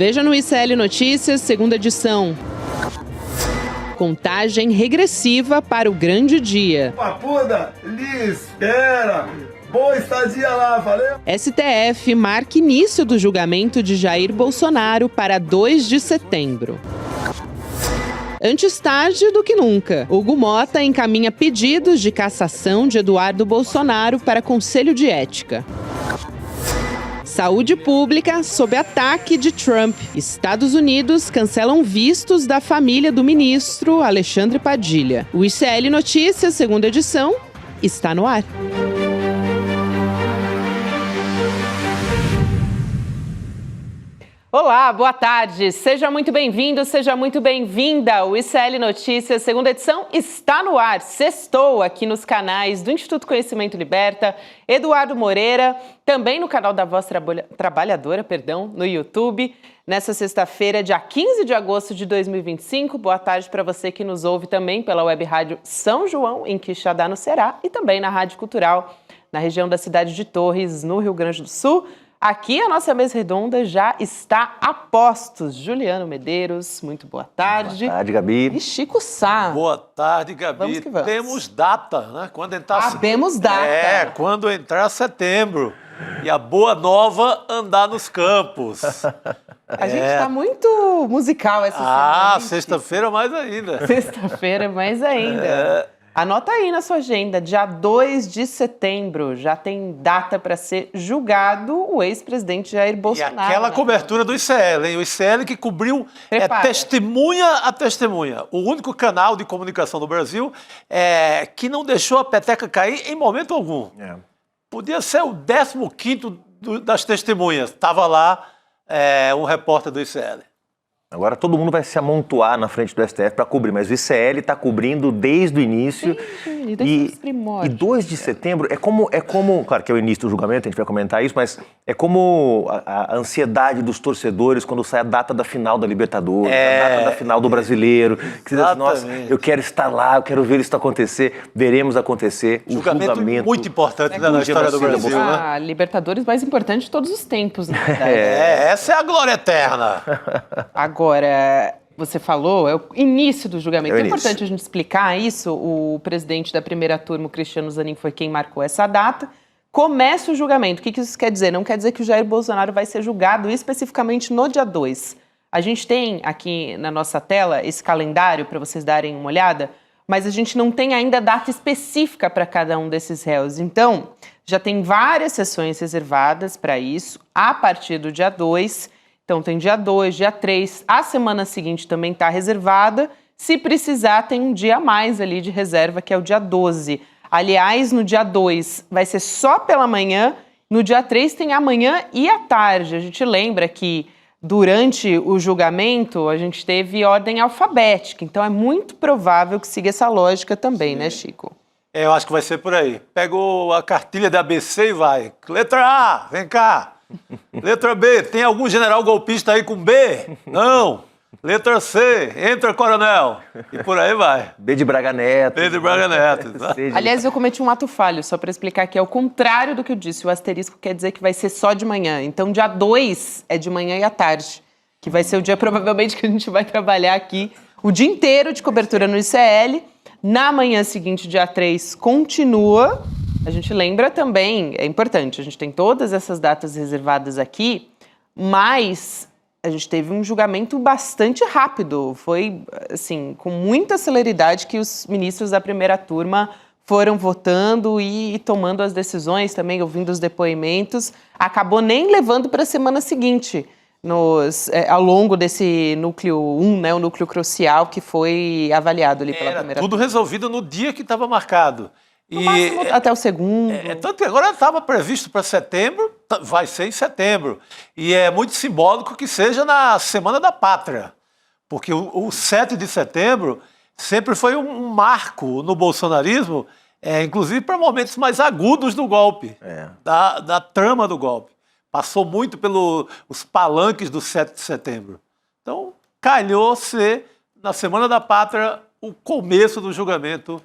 Veja no ICL Notícias, segunda edição. Contagem regressiva para o grande dia. Papuda, lhe espera. Boa estadia lá, valeu? STF marca início do julgamento de Jair Bolsonaro para 2 de setembro. Antes tarde do que nunca, Hugo Motta encaminha pedidos de cassação de Eduardo Bolsonaro para Conselho de Ética. Saúde pública sob ataque de Trump. Estados Unidos cancelam vistos da família do ministro Alexandre Padilha. O ICL Notícias, segunda edição, está no ar. Olá, boa tarde. Seja muito bem-vindo, seja muito bem-vinda. O ICL Notícias, segunda edição, está no ar. Sextou aqui nos canais do Instituto Conhecimento Liberta, Eduardo Moreira, também no canal da Voz Trabalhadora, no YouTube. Nessa sexta-feira, dia 15 de agosto de 2025. Boa tarde para você que nos ouve também pela Web Rádio São João, em Quixadá, no Ceará, e também na Rádio Cultural, na região da cidade de Torres, no Rio Grande do Sul. Aqui a nossa mesa redonda já está a postos. Juliano Medeiros, muito boa tarde. Boa tarde, Gabi. E Chico Sá. Boa tarde, Gabi. Vamos que vamos. Temos data, né? Quando entrar... Sabemos data. Quando entrar setembro. E a boa nova andar nos campos. A gente está muito musical essa semana. Sexta-feira mais ainda. Sexta-feira mais ainda. Anota aí na sua agenda, dia 2 de setembro, já tem data para ser julgado o ex-presidente Jair Bolsonaro. E aquela cobertura do ICL, hein? O ICL que cobriu testemunha a testemunha. O único canal de comunicação do Brasil que não deixou a peteca cair em momento algum. Podia ser o 15º das testemunhas. Estava lá um repórter do ICL. Agora todo mundo vai se amontoar na frente do STF para cobrir, mas o ICL está cobrindo desde o início. E 2 de setembro é como, claro que é o início do julgamento, a gente vai comentar isso, mas é como a ansiedade dos torcedores quando sai a data da final da Libertadores, a data da final do Brasileiro. Que diz, nossa, eu quero estar lá, eu quero ver isso acontecer, veremos acontecer o julgamento. Muito importante na história do Brasil, né? A Libertadores mais importante de todos os tempos, na verdade. Essa é a glória eterna. Agora, você falou, é o início do julgamento. É importante a gente explicar isso. O presidente da primeira turma, o Cristiano Zanin, foi quem marcou essa data. Começa o julgamento. O que isso quer dizer? Não quer dizer que o Jair Bolsonaro vai ser julgado especificamente no dia 2. A gente tem aqui na nossa tela esse calendário para vocês darem uma olhada, mas a gente não tem ainda data específica para cada um desses réus. Então, já tem várias sessões reservadas para isso, a partir do dia 2. Então, tem dia 2, dia 3, a semana seguinte também está reservada. Se precisar, tem um dia a mais ali de reserva, que é o dia 12. Aliás, no dia 2 vai ser só pela manhã, no dia 3 tem a manhã e a tarde. A gente lembra que durante o julgamento a gente teve ordem alfabética, então é muito provável que siga essa lógica também, né, Chico? Eu acho que vai ser por aí. Pega a cartilha da ABC e vai. Letra A, vem cá. Letra B, tem algum general golpista aí com B? Não. Letra C, entra, coronel. E por aí vai. B de Braga Neto. B de Braga Neto. Aliás, eu cometi um ato falho, só para explicar que é o contrário do que eu disse. O asterisco quer dizer que vai ser só de manhã. Então, dia 2 é de manhã e à tarde, que vai ser o dia, provavelmente, que a gente vai trabalhar aqui o dia inteiro de cobertura no ICL. Na manhã seguinte, dia 3, continua. A gente lembra também, é importante, a gente tem todas essas datas reservadas aqui, mas a gente teve um julgamento bastante rápido. Foi, assim, com muita celeridade que os ministros da primeira turma foram votando e tomando as decisões também, ouvindo os depoimentos. Acabou nem levando para a semana seguinte, ao longo desse núcleo 1, né, o núcleo crucial que foi avaliado ali pela primeira turma. Tudo resolvido no dia que estava marcado. No máximo, até o segundo. Tanto que agora estava previsto para setembro, vai ser em setembro. E é muito simbólico que seja na Semana da Pátria. Porque o 7 de setembro sempre foi um marco no bolsonarismo, inclusive para momentos mais agudos do golpe, da trama do golpe. Passou muito pelos palanques do 7 de setembro. Então, calhou ser, na Semana da Pátria, o começo do julgamento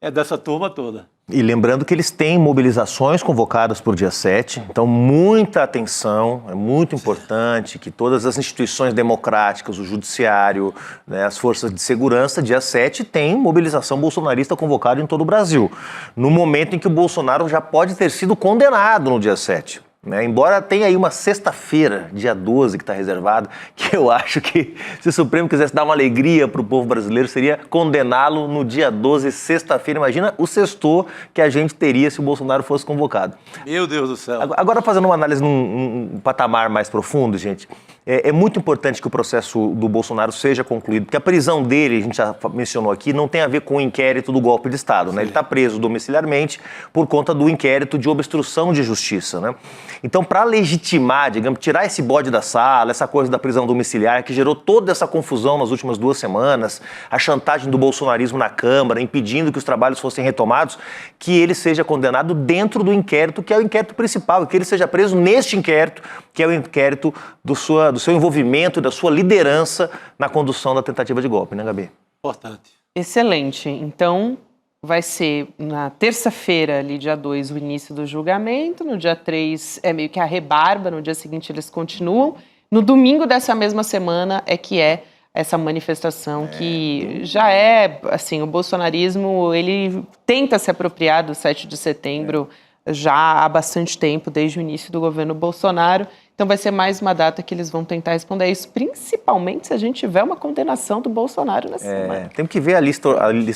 é dessa turma toda. E lembrando que eles têm mobilizações convocadas para o dia 7, então muita atenção, é muito importante que todas as instituições democráticas, o judiciário, né, as forças de segurança, dia 7 tem mobilização bolsonarista convocada em todo o Brasil, no momento em que o Bolsonaro já pode ter sido condenado no dia 7. Né? Embora tenha aí uma sexta-feira, dia 12, que está reservado, que eu acho que se o Supremo quisesse dar uma alegria para o povo brasileiro, seria condená-lo no dia 12, sexta-feira. Imagina o sextor que a gente teria se o Bolsonaro fosse convocado. Meu Deus do céu. Agora, fazendo uma análise num patamar mais profundo, gente, é muito importante que o processo do Bolsonaro seja concluído, porque a prisão dele, a gente já mencionou aqui, não tem a ver com o inquérito do golpe de Estado, né? Ele está preso domiciliarmente por conta do inquérito de obstrução de justiça, né? Então, para legitimar, digamos, tirar esse bode da sala, essa coisa da prisão domiciliar, que gerou toda essa confusão nas últimas 2 semanas, a chantagem do bolsonarismo na Câmara, impedindo que os trabalhos fossem retomados, que ele seja condenado dentro do inquérito, que é o inquérito principal, que ele seja preso neste inquérito, que é o inquérito do seu envolvimento, da sua liderança na condução da tentativa de golpe, né, Gabi? Importante. Excelente. Então, vai ser na terça-feira, ali, dia 2, o início do julgamento. No dia 3 é meio que a rebarba, no dia seguinte eles continuam. No domingo dessa mesma semana é que é essa manifestação que já é, assim, o bolsonarismo, ele tenta se apropriar do 7 de setembro já há bastante tempo, desde o início do governo Bolsonaro. Então vai ser mais uma data que eles vão tentar responder isso, principalmente se a gente tiver uma condenação do Bolsonaro nessa semana. Temos que ver a lista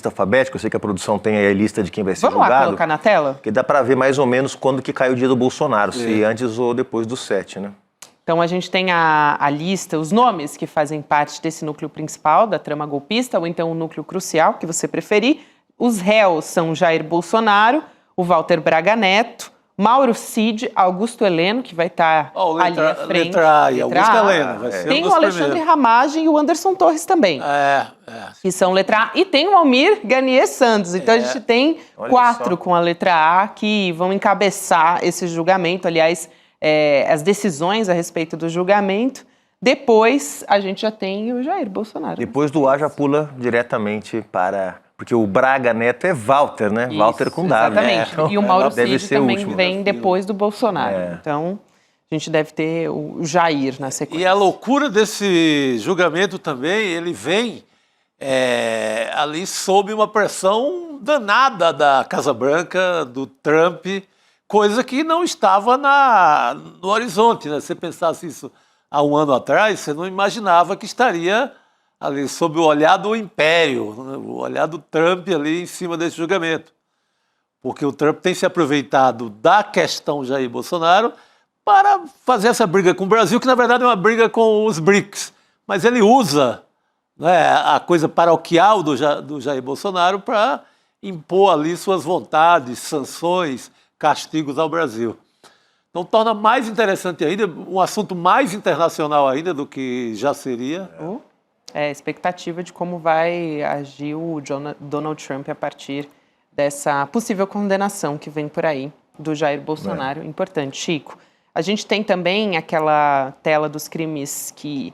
alfabética, eu sei que a produção tem aí a lista de quem vai ser julgado. Vamos lá colocar na tela? Porque dá para ver mais ou menos quando que cai o dia do Bolsonaro, se antes ou depois do 7, né? Então a gente tem a lista, os nomes que fazem parte desse núcleo principal da trama golpista, ou então o núcleo crucial, que você preferir. Os réus são Jair Bolsonaro, o Walter Braga Neto, Mauro Cid, Augusto Heleno, que vai estar ali à frente. Letra A e Augusto Heleno. Vai ser tem o Alexandre Ramagem e o Anderson Torres também. Que são letra A. E tem o Almir Garnier Santos. Então a gente tem 4 com a letra A que vão encabeçar esse julgamento. Aliás, as decisões a respeito do julgamento. Depois a gente já tem o Jair Bolsonaro. Depois do A já pula diretamente para... Porque o Braga Neto é Walter, né? Isso, Walter com W. Exatamente. Então, e o Mauro Cid também último. vem depois do Bolsonaro. Então, a gente deve ter o Jair na sequência. E a loucura desse julgamento também, ele vem ali sob uma pressão danada da Casa Branca, do Trump, coisa que não estava no horizonte, né? Se você pensasse isso há um ano atrás, você não imaginava que estaria ali sob o olhar do império, né? O olhar do Trump ali em cima desse julgamento. Porque o Trump tem se aproveitado da questão Jair Bolsonaro para fazer essa briga com o Brasil, que na verdade é uma briga com os BRICS. Mas ele usa, né, a coisa paroquial do Jair Bolsonaro para impor ali suas vontades, sanções, castigos ao Brasil. Então torna mais interessante ainda, um assunto mais internacional ainda do que já seria. Expectativa de como vai agir o Donald Trump a partir dessa possível condenação que vem por aí do Jair Bolsonaro. Importante, Chico. A gente tem também aquela tela dos crimes que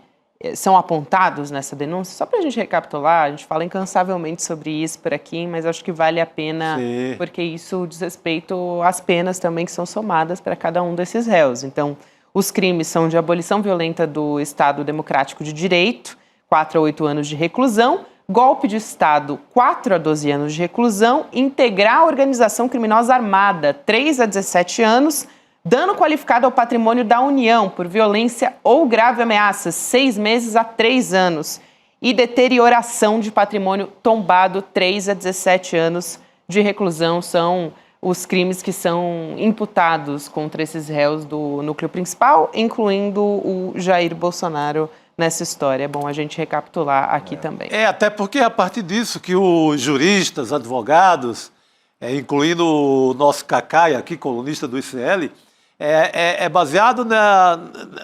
são apontados nessa denúncia. Só para a gente recapitular, a gente fala incansavelmente sobre isso por aqui, mas acho que vale a pena, porque isso diz respeito às penas também que são somadas para cada um desses réus. Então, os crimes são de abolição violenta do Estado Democrático de Direito, 4 a 8 anos de reclusão, golpe de Estado, 4 a 12 anos de reclusão, integrar a organização criminosa armada, 3 a 17 anos, dano qualificado ao patrimônio da União por violência ou grave ameaça, 6 meses a 3 anos, e deterioração de patrimônio tombado, 3 a 17 anos de reclusão, são os crimes que são imputados contra esses réus do núcleo principal, incluindo o Jair Bolsonaro nessa história. É bom a gente recapitular aqui também. Até porque é a partir disso que os juristas, advogados, incluindo o nosso Cacai aqui, colunista do ICL, é baseado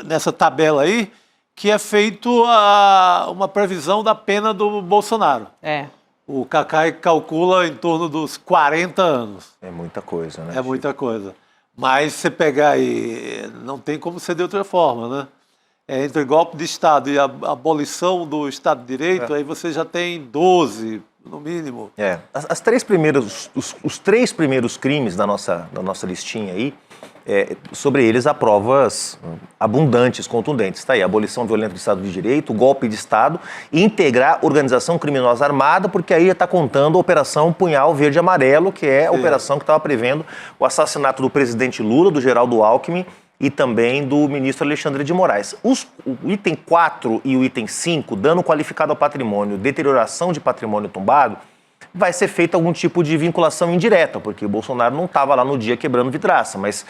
nessa tabela aí, que é feito uma previsão da pena do Bolsonaro. O Cacai calcula em torno dos 40 anos. É muita coisa, né? É muita coisa. Mas você pegar aí, não tem como ser de outra forma, né? Entre golpe de Estado e a abolição do Estado de Direito, aí você já tem 12 no mínimo. Os três primeiros crimes da nossa listinha aí, sobre eles há provas abundantes, contundentes. Está aí, abolição violenta do Estado de Direito, golpe de Estado e integrar organização criminosa armada, porque aí já está contando a Operação Punhal Verde e Amarelo, que é a operação que estava prevendo o assassinato do presidente Lula, do Geraldo Alckmin e também do ministro Alexandre de Moraes. O item 4 e o item 5, dano qualificado ao patrimônio, deterioração de patrimônio tombado, vai ser feita algum tipo de vinculação indireta, porque o Bolsonaro não estava lá no dia quebrando vidraça, mas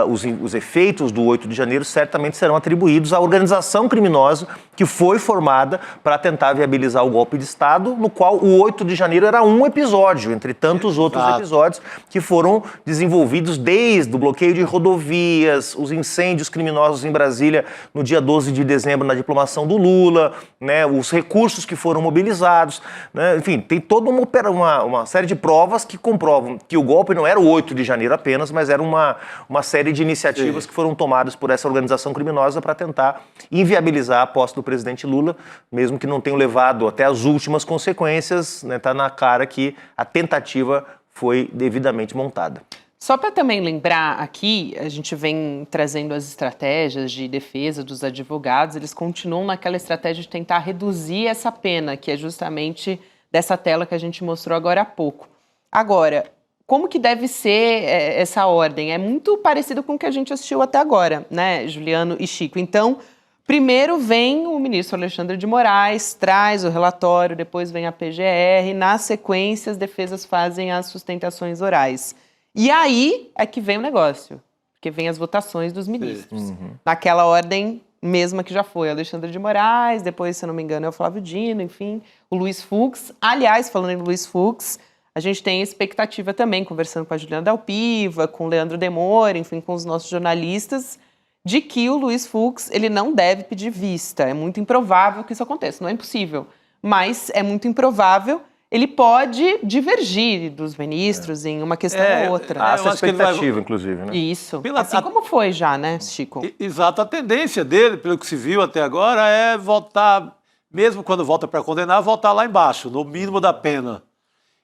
os efeitos do 8 de janeiro certamente serão atribuídos à organização criminosa que foi formada para tentar viabilizar o golpe de Estado, no qual o 8 de janeiro era um episódio, entre tantos outros episódios que foram desenvolvidos desde o bloqueio de rodovias, os incêndios criminosos em Brasília no dia 12 de dezembro na diplomação do Lula, né, os recursos que foram mobilizados, né, enfim, tem toda uma série de provas que comprovam que o golpe não era o 8 de janeiro apenas, mas era uma série de iniciativas que foram tomadas por essa organização criminosa para tentar inviabilizar a posse do presidente Lula, mesmo que não tenham levado até as últimas consequências, né, tá na cara que a tentativa foi devidamente montada. Só para também lembrar aqui, a gente vem trazendo as estratégias de defesa dos advogados, eles continuam naquela estratégia de tentar reduzir essa pena, que é justamente dessa tela que a gente mostrou agora há pouco. Agora, como que deve ser essa ordem? É muito parecido com o que a gente assistiu até agora, né, Juliano e Chico? Então, primeiro vem o ministro Alexandre de Moraes, traz o relatório, depois vem a PGR, na sequência as defesas fazem as sustentações orais. E aí é que vem o negócio, porque vem as votações dos ministros. Naquela ordem mesma que já foi, Alexandre de Moraes, depois, se eu não me engano, é o Flávio Dino, enfim, o Luiz Fux. Aliás, falando em Luiz Fux, a gente tem expectativa também, conversando com a Juliana Dalpiva, com o Leandro Demore, enfim, com os nossos jornalistas, de que o Luiz Fux, ele não deve pedir vista. É muito improvável que isso aconteça, não é impossível, mas é muito improvável. Ele pode divergir dos ministros em uma questão ou outra. Há essa expectativa, inclusive, né? Isso. Assim como foi já, né, Chico? Exato. A tendência dele, pelo que se viu até agora, é voltar, mesmo quando volta para condenar, voltar lá embaixo, no mínimo da pena.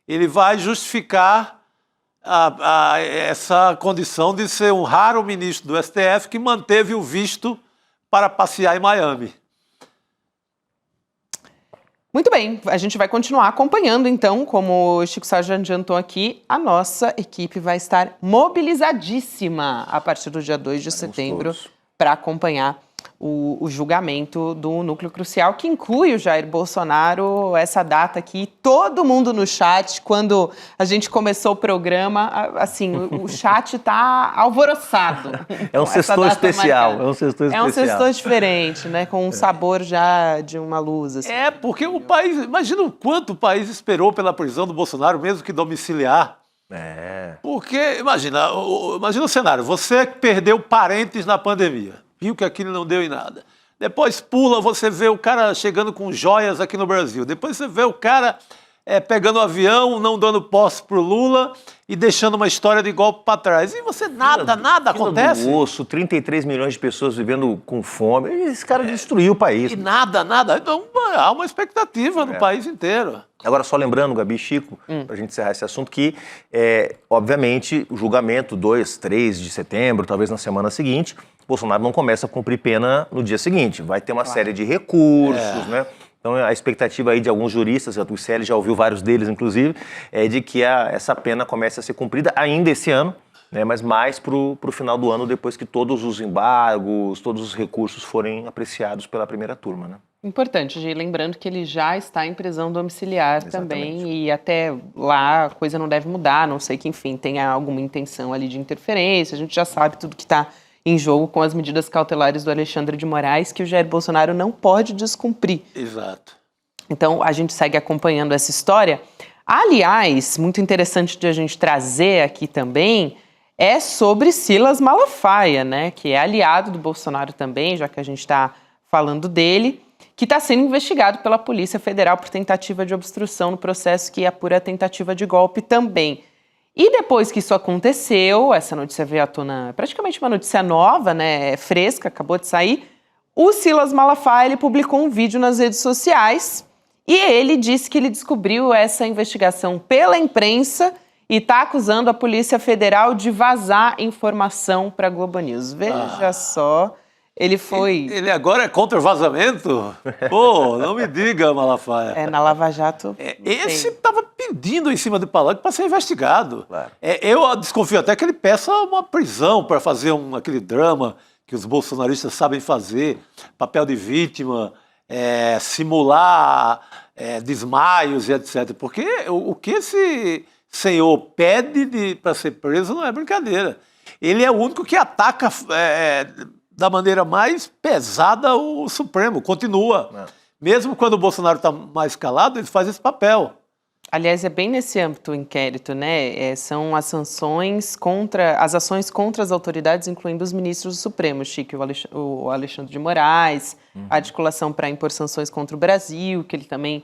Ele vai justificar essa condição de ser um raro ministro do STF que manteve o visto para passear em Miami. Muito bem, a gente vai continuar acompanhando, então, como o Chico Sá já adiantou aqui, a nossa equipe vai estar mobilizadíssima a partir do dia 2 de setembro para acompanhar o julgamento do Núcleo Crucial, que inclui o Jair Bolsonaro, essa data aqui. Todo mundo no chat, quando a gente começou o programa, assim, o chat está alvoroçado. É um sextor especial. É um sextor diferente, né? Com um sabor já de uma luz. Assim. Porque o país... Imagina o quanto o país esperou pela prisão do Bolsonaro, mesmo que domiciliar. Porque, imagina o cenário. Você perdeu parentes na pandemia. Viu que aquilo não deu em nada. Depois pula, você vê o cara chegando com joias aqui no Brasil. Depois você vê o cara pegando um avião, não dando posse pro Lula e deixando uma história de golpe para trás. E você nada acontece. Do osso, 33 milhões de pessoas vivendo com fome. Esse cara destruiu o país. E nada. Então há uma expectativa no país inteiro. Agora, só lembrando, Gabi e Chico, para a gente encerrar esse assunto, que, obviamente, o julgamento 2, 3 de setembro, talvez na semana seguinte, Bolsonaro não começa a cumprir pena no dia seguinte. Vai ter uma série de recursos, né? Então, a expectativa aí de alguns juristas, o ICL já ouviu vários deles, inclusive, é de que essa pena comece a ser cumprida ainda esse ano, né? Mas mais para o final do ano, depois que todos os embargos, todos os recursos forem apreciados pela primeira turma, né? Importante, Gi, lembrando que ele já está em prisão domiciliar também e até lá a coisa não deve mudar, a não sei que, enfim, tenha alguma intenção ali de interferência, a gente já sabe tudo que está em jogo com as medidas cautelares do Alexandre de Moraes, que o Jair Bolsonaro não pode descumprir. Exato. Então, a gente segue acompanhando essa história. Aliás, muito interessante de a gente trazer aqui também é sobre Silas Malafaia, né, que é aliado do Bolsonaro também, já que a gente está falando dele, que está sendo investigado pela Polícia Federal por tentativa de obstrução no processo que apura a tentativa de golpe também. E depois que isso aconteceu, essa notícia veio à tona, praticamente uma notícia nova, né, fresca, acabou de sair, o Silas Malafaia, ele publicou um vídeo nas redes sociais E ele disse que ele descobriu essa investigação pela imprensa e está acusando a Polícia Federal de vazar informação para a Globo News. Veja só, ele foi... Ele agora é contra o vazamento? Pô, não me diga, Malafaia. Na Lava Jato... Esse estava pedindo em cima do palanque para ser investigado. Claro. Eu desconfio até que ele peça uma prisão para fazer aquele drama que os bolsonaristas sabem fazer, papel de vítima, simular desmaios e etc. Porque o que esse senhor pede para ser preso não é brincadeira. Ele é o único que ataca da maneira mais pesada o Supremo, continua. Mesmo quando o Bolsonaro está mais calado, ele faz esse papel. Aliás, é bem nesse âmbito o inquérito, né? São as sanções as ações contra as autoridades, incluindo os ministros do Supremo, Chico, o Alexandre de Moraes, a articulação para impor sanções contra o Brasil, que ele também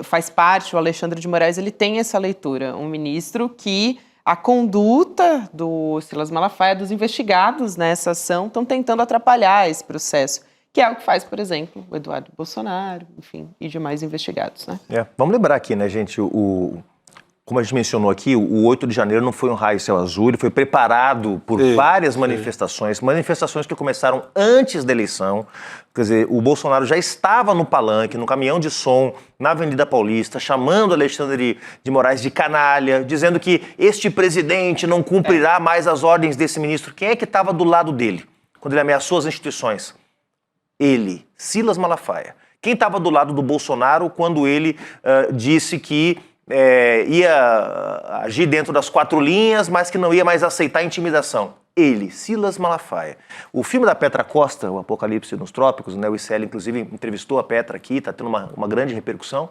faz parte. O Alexandre de Moraes, ele tem essa leitura, um ministro que a conduta do Silas Malafaia, dos investigados nessa ação, estão tentando atrapalhar esse processo, que é o que faz, por exemplo, o Eduardo Bolsonaro, enfim, e demais investigados, né? Vamos lembrar aqui, né, gente, como a gente mencionou aqui, o 8 de janeiro não foi um raio céu azul, ele foi preparado por várias manifestações que começaram antes da eleição. Quer dizer, o Bolsonaro já estava no palanque, no caminhão de som, na Avenida Paulista, chamando Alexandre de Moraes de canalha, dizendo que este presidente não cumprirá mais as ordens desse ministro. Quem é que estava do lado dele, quando ele ameaçou as instituições? Ele, Silas Malafaia. Quem estava do lado do Bolsonaro quando ele disse que ia agir dentro das 4 linhas, mas que não ia mais aceitar intimidação? Ele, Silas Malafaia. O filme da Petra Costa, O Apocalipse nos Trópicos, né, o ICL inclusive entrevistou a Petra aqui, está tendo uma grande repercussão,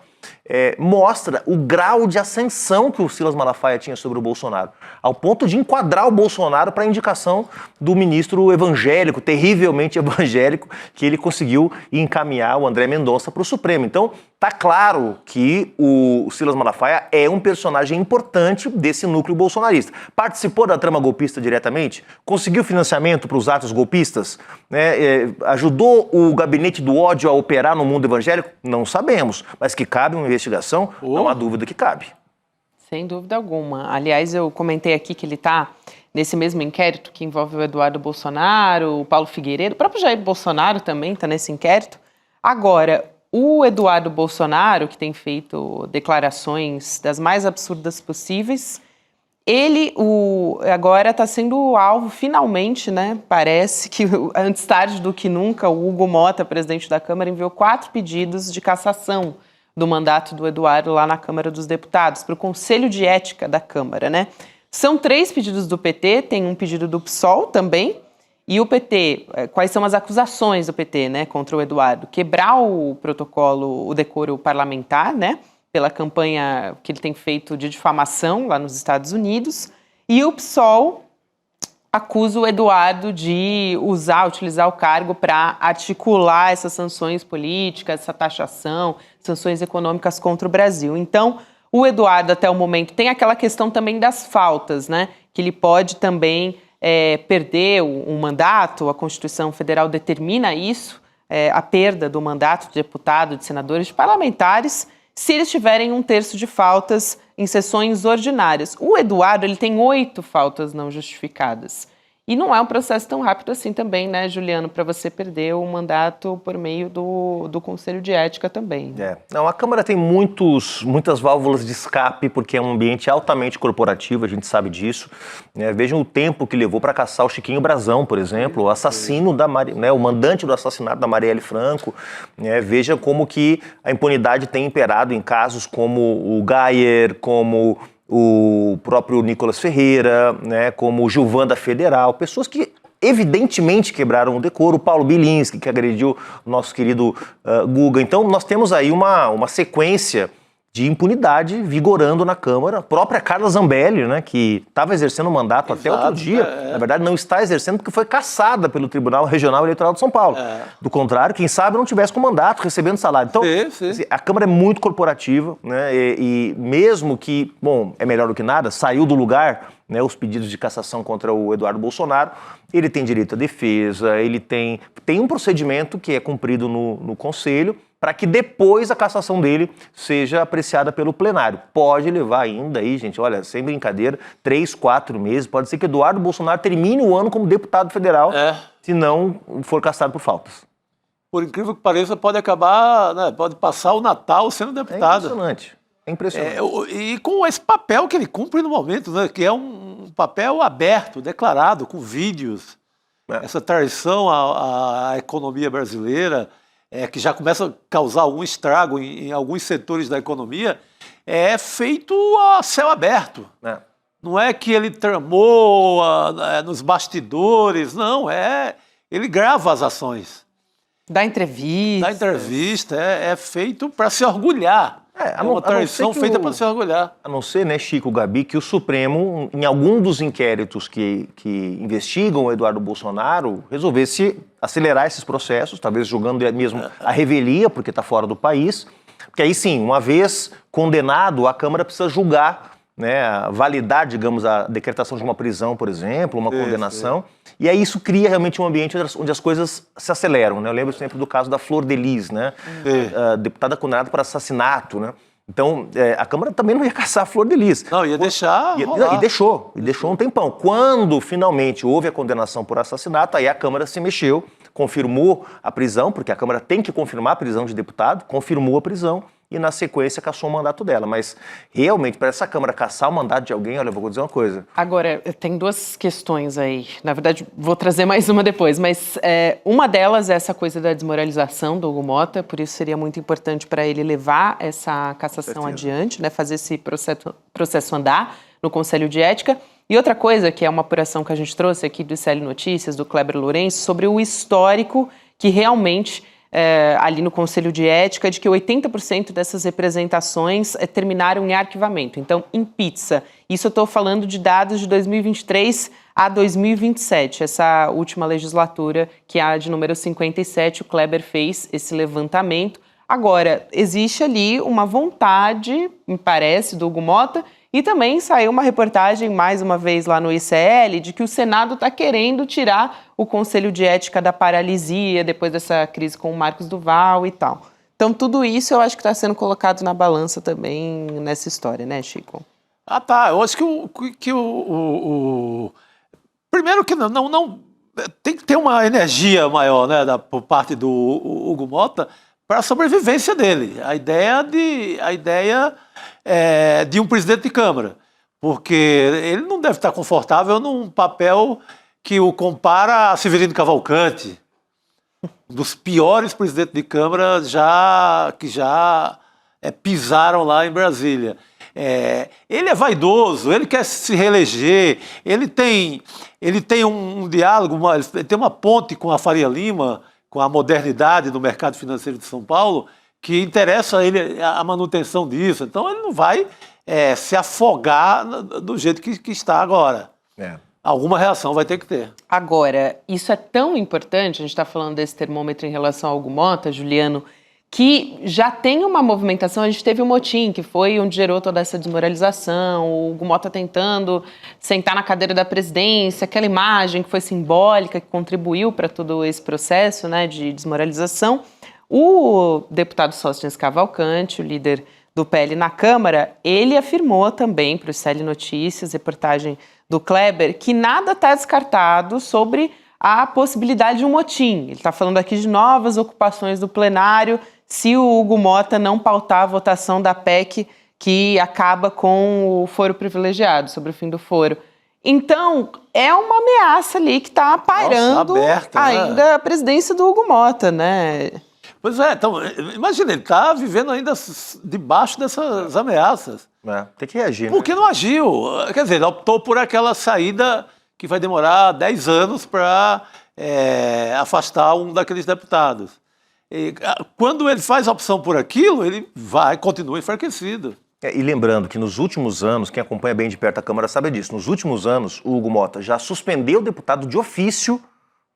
mostra o grau de ascensão que o Silas Malafaia tinha sobre o Bolsonaro, ao ponto de enquadrar o Bolsonaro para a indicação do ministro evangélico, terrivelmente evangélico, que ele conseguiu encaminhar o André Mendonça para o Supremo. Então, tá claro que o Silas Malafaia é um personagem importante desse núcleo bolsonarista. Participou da trama golpista diretamente? Conseguiu financiamento para os atos golpistas? Ajudou o gabinete do ódio a operar no mundo evangélico? Não sabemos, mas que cabe uma investigação, não há dúvida que cabe. Sem dúvida alguma. Aliás, eu comentei aqui que ele está nesse mesmo inquérito que envolve o Eduardo Bolsonaro, o Paulo Figueiredo, o próprio Jair Bolsonaro também está nesse inquérito. Agora, o Eduardo Bolsonaro, que tem feito declarações das mais absurdas possíveis, ele agora está sendo alvo, finalmente, né? Parece que antes tarde do que nunca, o Hugo Mota, presidente da Câmara, enviou 4 pedidos de cassação do mandato do Eduardo lá na Câmara dos Deputados, para o Conselho de Ética da Câmara, né? São 3 pedidos do PT, tem um pedido do PSOL também, e o PT, quais são as acusações do PT, né, contra o Eduardo? Quebrar o protocolo, o decoro parlamentar, né, pela campanha que ele tem feito de difamação lá nos Estados Unidos, e o PSOL acusa o Eduardo de utilizar o cargo para articular essas sanções políticas, essa taxação, sanções econômicas contra o Brasil. Então, o Eduardo, até o momento, tem aquela questão também das faltas, né? Que ele pode também perder o mandato, a Constituição Federal determina isso, a perda do mandato de deputado, de senadores, de parlamentares, se eles tiverem 1/3 de faltas em sessões ordinárias. O Eduardo, ele tem 8 faltas não justificadas. E não é um processo tão rápido assim também, né, Juliano, para você perder o mandato por meio do Conselho de Ética também. Não, a Câmara tem muitas válvulas de escape, porque é um ambiente altamente corporativo, a gente sabe disso. Vejam o tempo que levou para caçar o Chiquinho Brazão, por exemplo, o assassino o mandante do assassinato da Marielle Franco. Veja como que a impunidade tem imperado em casos como o Geyer, como o próprio Nicolas Ferreira, né, como o Gilvan da Federal, pessoas que evidentemente quebraram o decoro, o Paulo Bilinski, que agrediu o nosso querido Guga. Então nós temos aí uma sequência de impunidade vigorando na Câmara. A própria Carla Zambelli, né, que estava exercendo o mandato até outro dia, na verdade não está exercendo porque foi cassada pelo Tribunal Regional Eleitoral de São Paulo. Do contrário, quem sabe não tivesse com mandato, recebendo salário. Então, a Câmara é muito corporativa, né, e mesmo que, é melhor do que nada, saiu do lugar, né, os pedidos de cassação contra o Eduardo Bolsonaro, ele tem direito à defesa, ele tem um procedimento que é cumprido no Conselho, para que depois a cassação dele seja apreciada pelo plenário. Pode levar ainda aí, gente, olha, sem brincadeira, 3, 4 meses. Pode ser que Eduardo Bolsonaro termine o ano como deputado federal, se não for cassado por faltas. Por incrível que pareça, pode acabar, né, pode passar o Natal sendo deputado. É impressionante. E com esse papel que ele cumpre no momento, né, que é um papel aberto, declarado, com vídeos. Essa traição à economia brasileira, que já começa a causar algum estrago em alguns setores da economia, é feito a céu aberto. Não é que ele tramou nos bastidores, não, ele grava as ações. Dá entrevista. Dá entrevista, é feito para se orgulhar. É uma traição feita para se orgulhar. A não ser, né, Chico, Gabi, que o Supremo, em algum dos inquéritos que investigam o Eduardo Bolsonaro, resolvesse acelerar esses processos, talvez julgando mesmo a revelia, porque está fora do país. Porque aí sim, uma vez condenado, a Câmara precisa julgar, né, validar, digamos, a decretação de uma prisão, por exemplo, uma condenação. E aí isso cria realmente um ambiente onde as coisas se aceleram, né? Eu lembro sempre do caso da Flor de Lis, né? Deputada condenada por assassinato, né? Então, a Câmara também não ia caçar a Flor de Lis. Não, ia deixar E deixou um tempão. Quando finalmente houve a condenação por assassinato, aí a Câmara se mexeu, confirmou a prisão, porque a Câmara tem que confirmar a prisão de deputado, confirmou a prisão e, na sequência, cassou o mandato dela. Mas, realmente, para essa Câmara cassar o mandato de alguém, olha, eu vou dizer uma coisa. Agora, tem duas questões aí. Na verdade, vou trazer mais uma depois, mas uma delas é essa coisa da desmoralização do Hugo Motta, por isso seria muito importante para ele levar essa cassação adiante, né, fazer esse processo andar no Conselho de Ética. E outra coisa, que é uma apuração que a gente trouxe aqui do ICL Notícias, do Kleber Lourenço, sobre o histórico que realmente... ali no Conselho de Ética, de que 80% dessas representações terminaram em arquivamento. Então, em pizza. Isso eu estou falando de dados de 2023 a 2027, essa última legislatura, que é a de número 57, o Kleber fez esse levantamento. Agora, existe ali uma vontade, me parece, do Hugo Motta, e também saiu uma reportagem, mais uma vez lá no ICL, de que o Senado está querendo tirar o Conselho de Ética da paralisia, depois dessa crise com o Marcos Duval e tal. Então, tudo isso eu acho que está sendo colocado na balança também nessa história, né, Chico? Tá. Eu acho que primeiro que não tem que ter uma energia maior, né, por parte do Hugo Motta para a sobrevivência dele. A ideia de um presidente de Câmara, porque ele não deve estar confortável num papel que o compara a Severino Cavalcante, um dos piores presidentes de Câmara que já pisaram lá em Brasília. Ele é vaidoso, ele quer se reeleger, ele tem um diálogo, ele tem uma ponte com a Faria Lima, com a modernidade do mercado financeiro de São Paulo, que interessa a ele a manutenção disso. Então, ele não vai se afogar do jeito que está agora. Alguma reação vai ter que ter. Agora, isso é tão importante, a gente está falando desse termômetro em relação ao Hugo Motta, Juliano, que já tem uma movimentação, a gente teve o motim, que foi onde gerou toda essa desmoralização, o Hugo Motta tentando sentar na cadeira da presidência, aquela imagem que foi simbólica, que contribuiu para todo esse processo, né, de desmoralização. O deputado Sóstenes Cavalcante, o líder do PL na Câmara, ele afirmou também para o ICL Notícias, reportagem do Kleber, que nada está descartado sobre a possibilidade de um motim. Ele está falando aqui de novas ocupações do plenário se o Hugo Motta não pautar a votação da PEC que acaba com o foro privilegiado, sobre o fim do foro. Então, é uma ameaça ali que está pairando ainda a presidência do Hugo Motta, né? Pois é, então, imagina, ele está vivendo ainda debaixo dessas ameaças. Tem que reagir, Por que não agiu? Quer dizer, ele optou por aquela saída que vai demorar 10 anos para afastar um daqueles deputados. Quando ele faz a opção por aquilo, ele continua enfraquecido. E lembrando que nos últimos anos, quem acompanha bem de perto a Câmara sabe disso, nos últimos anos o Hugo Motta já suspendeu o deputado de ofício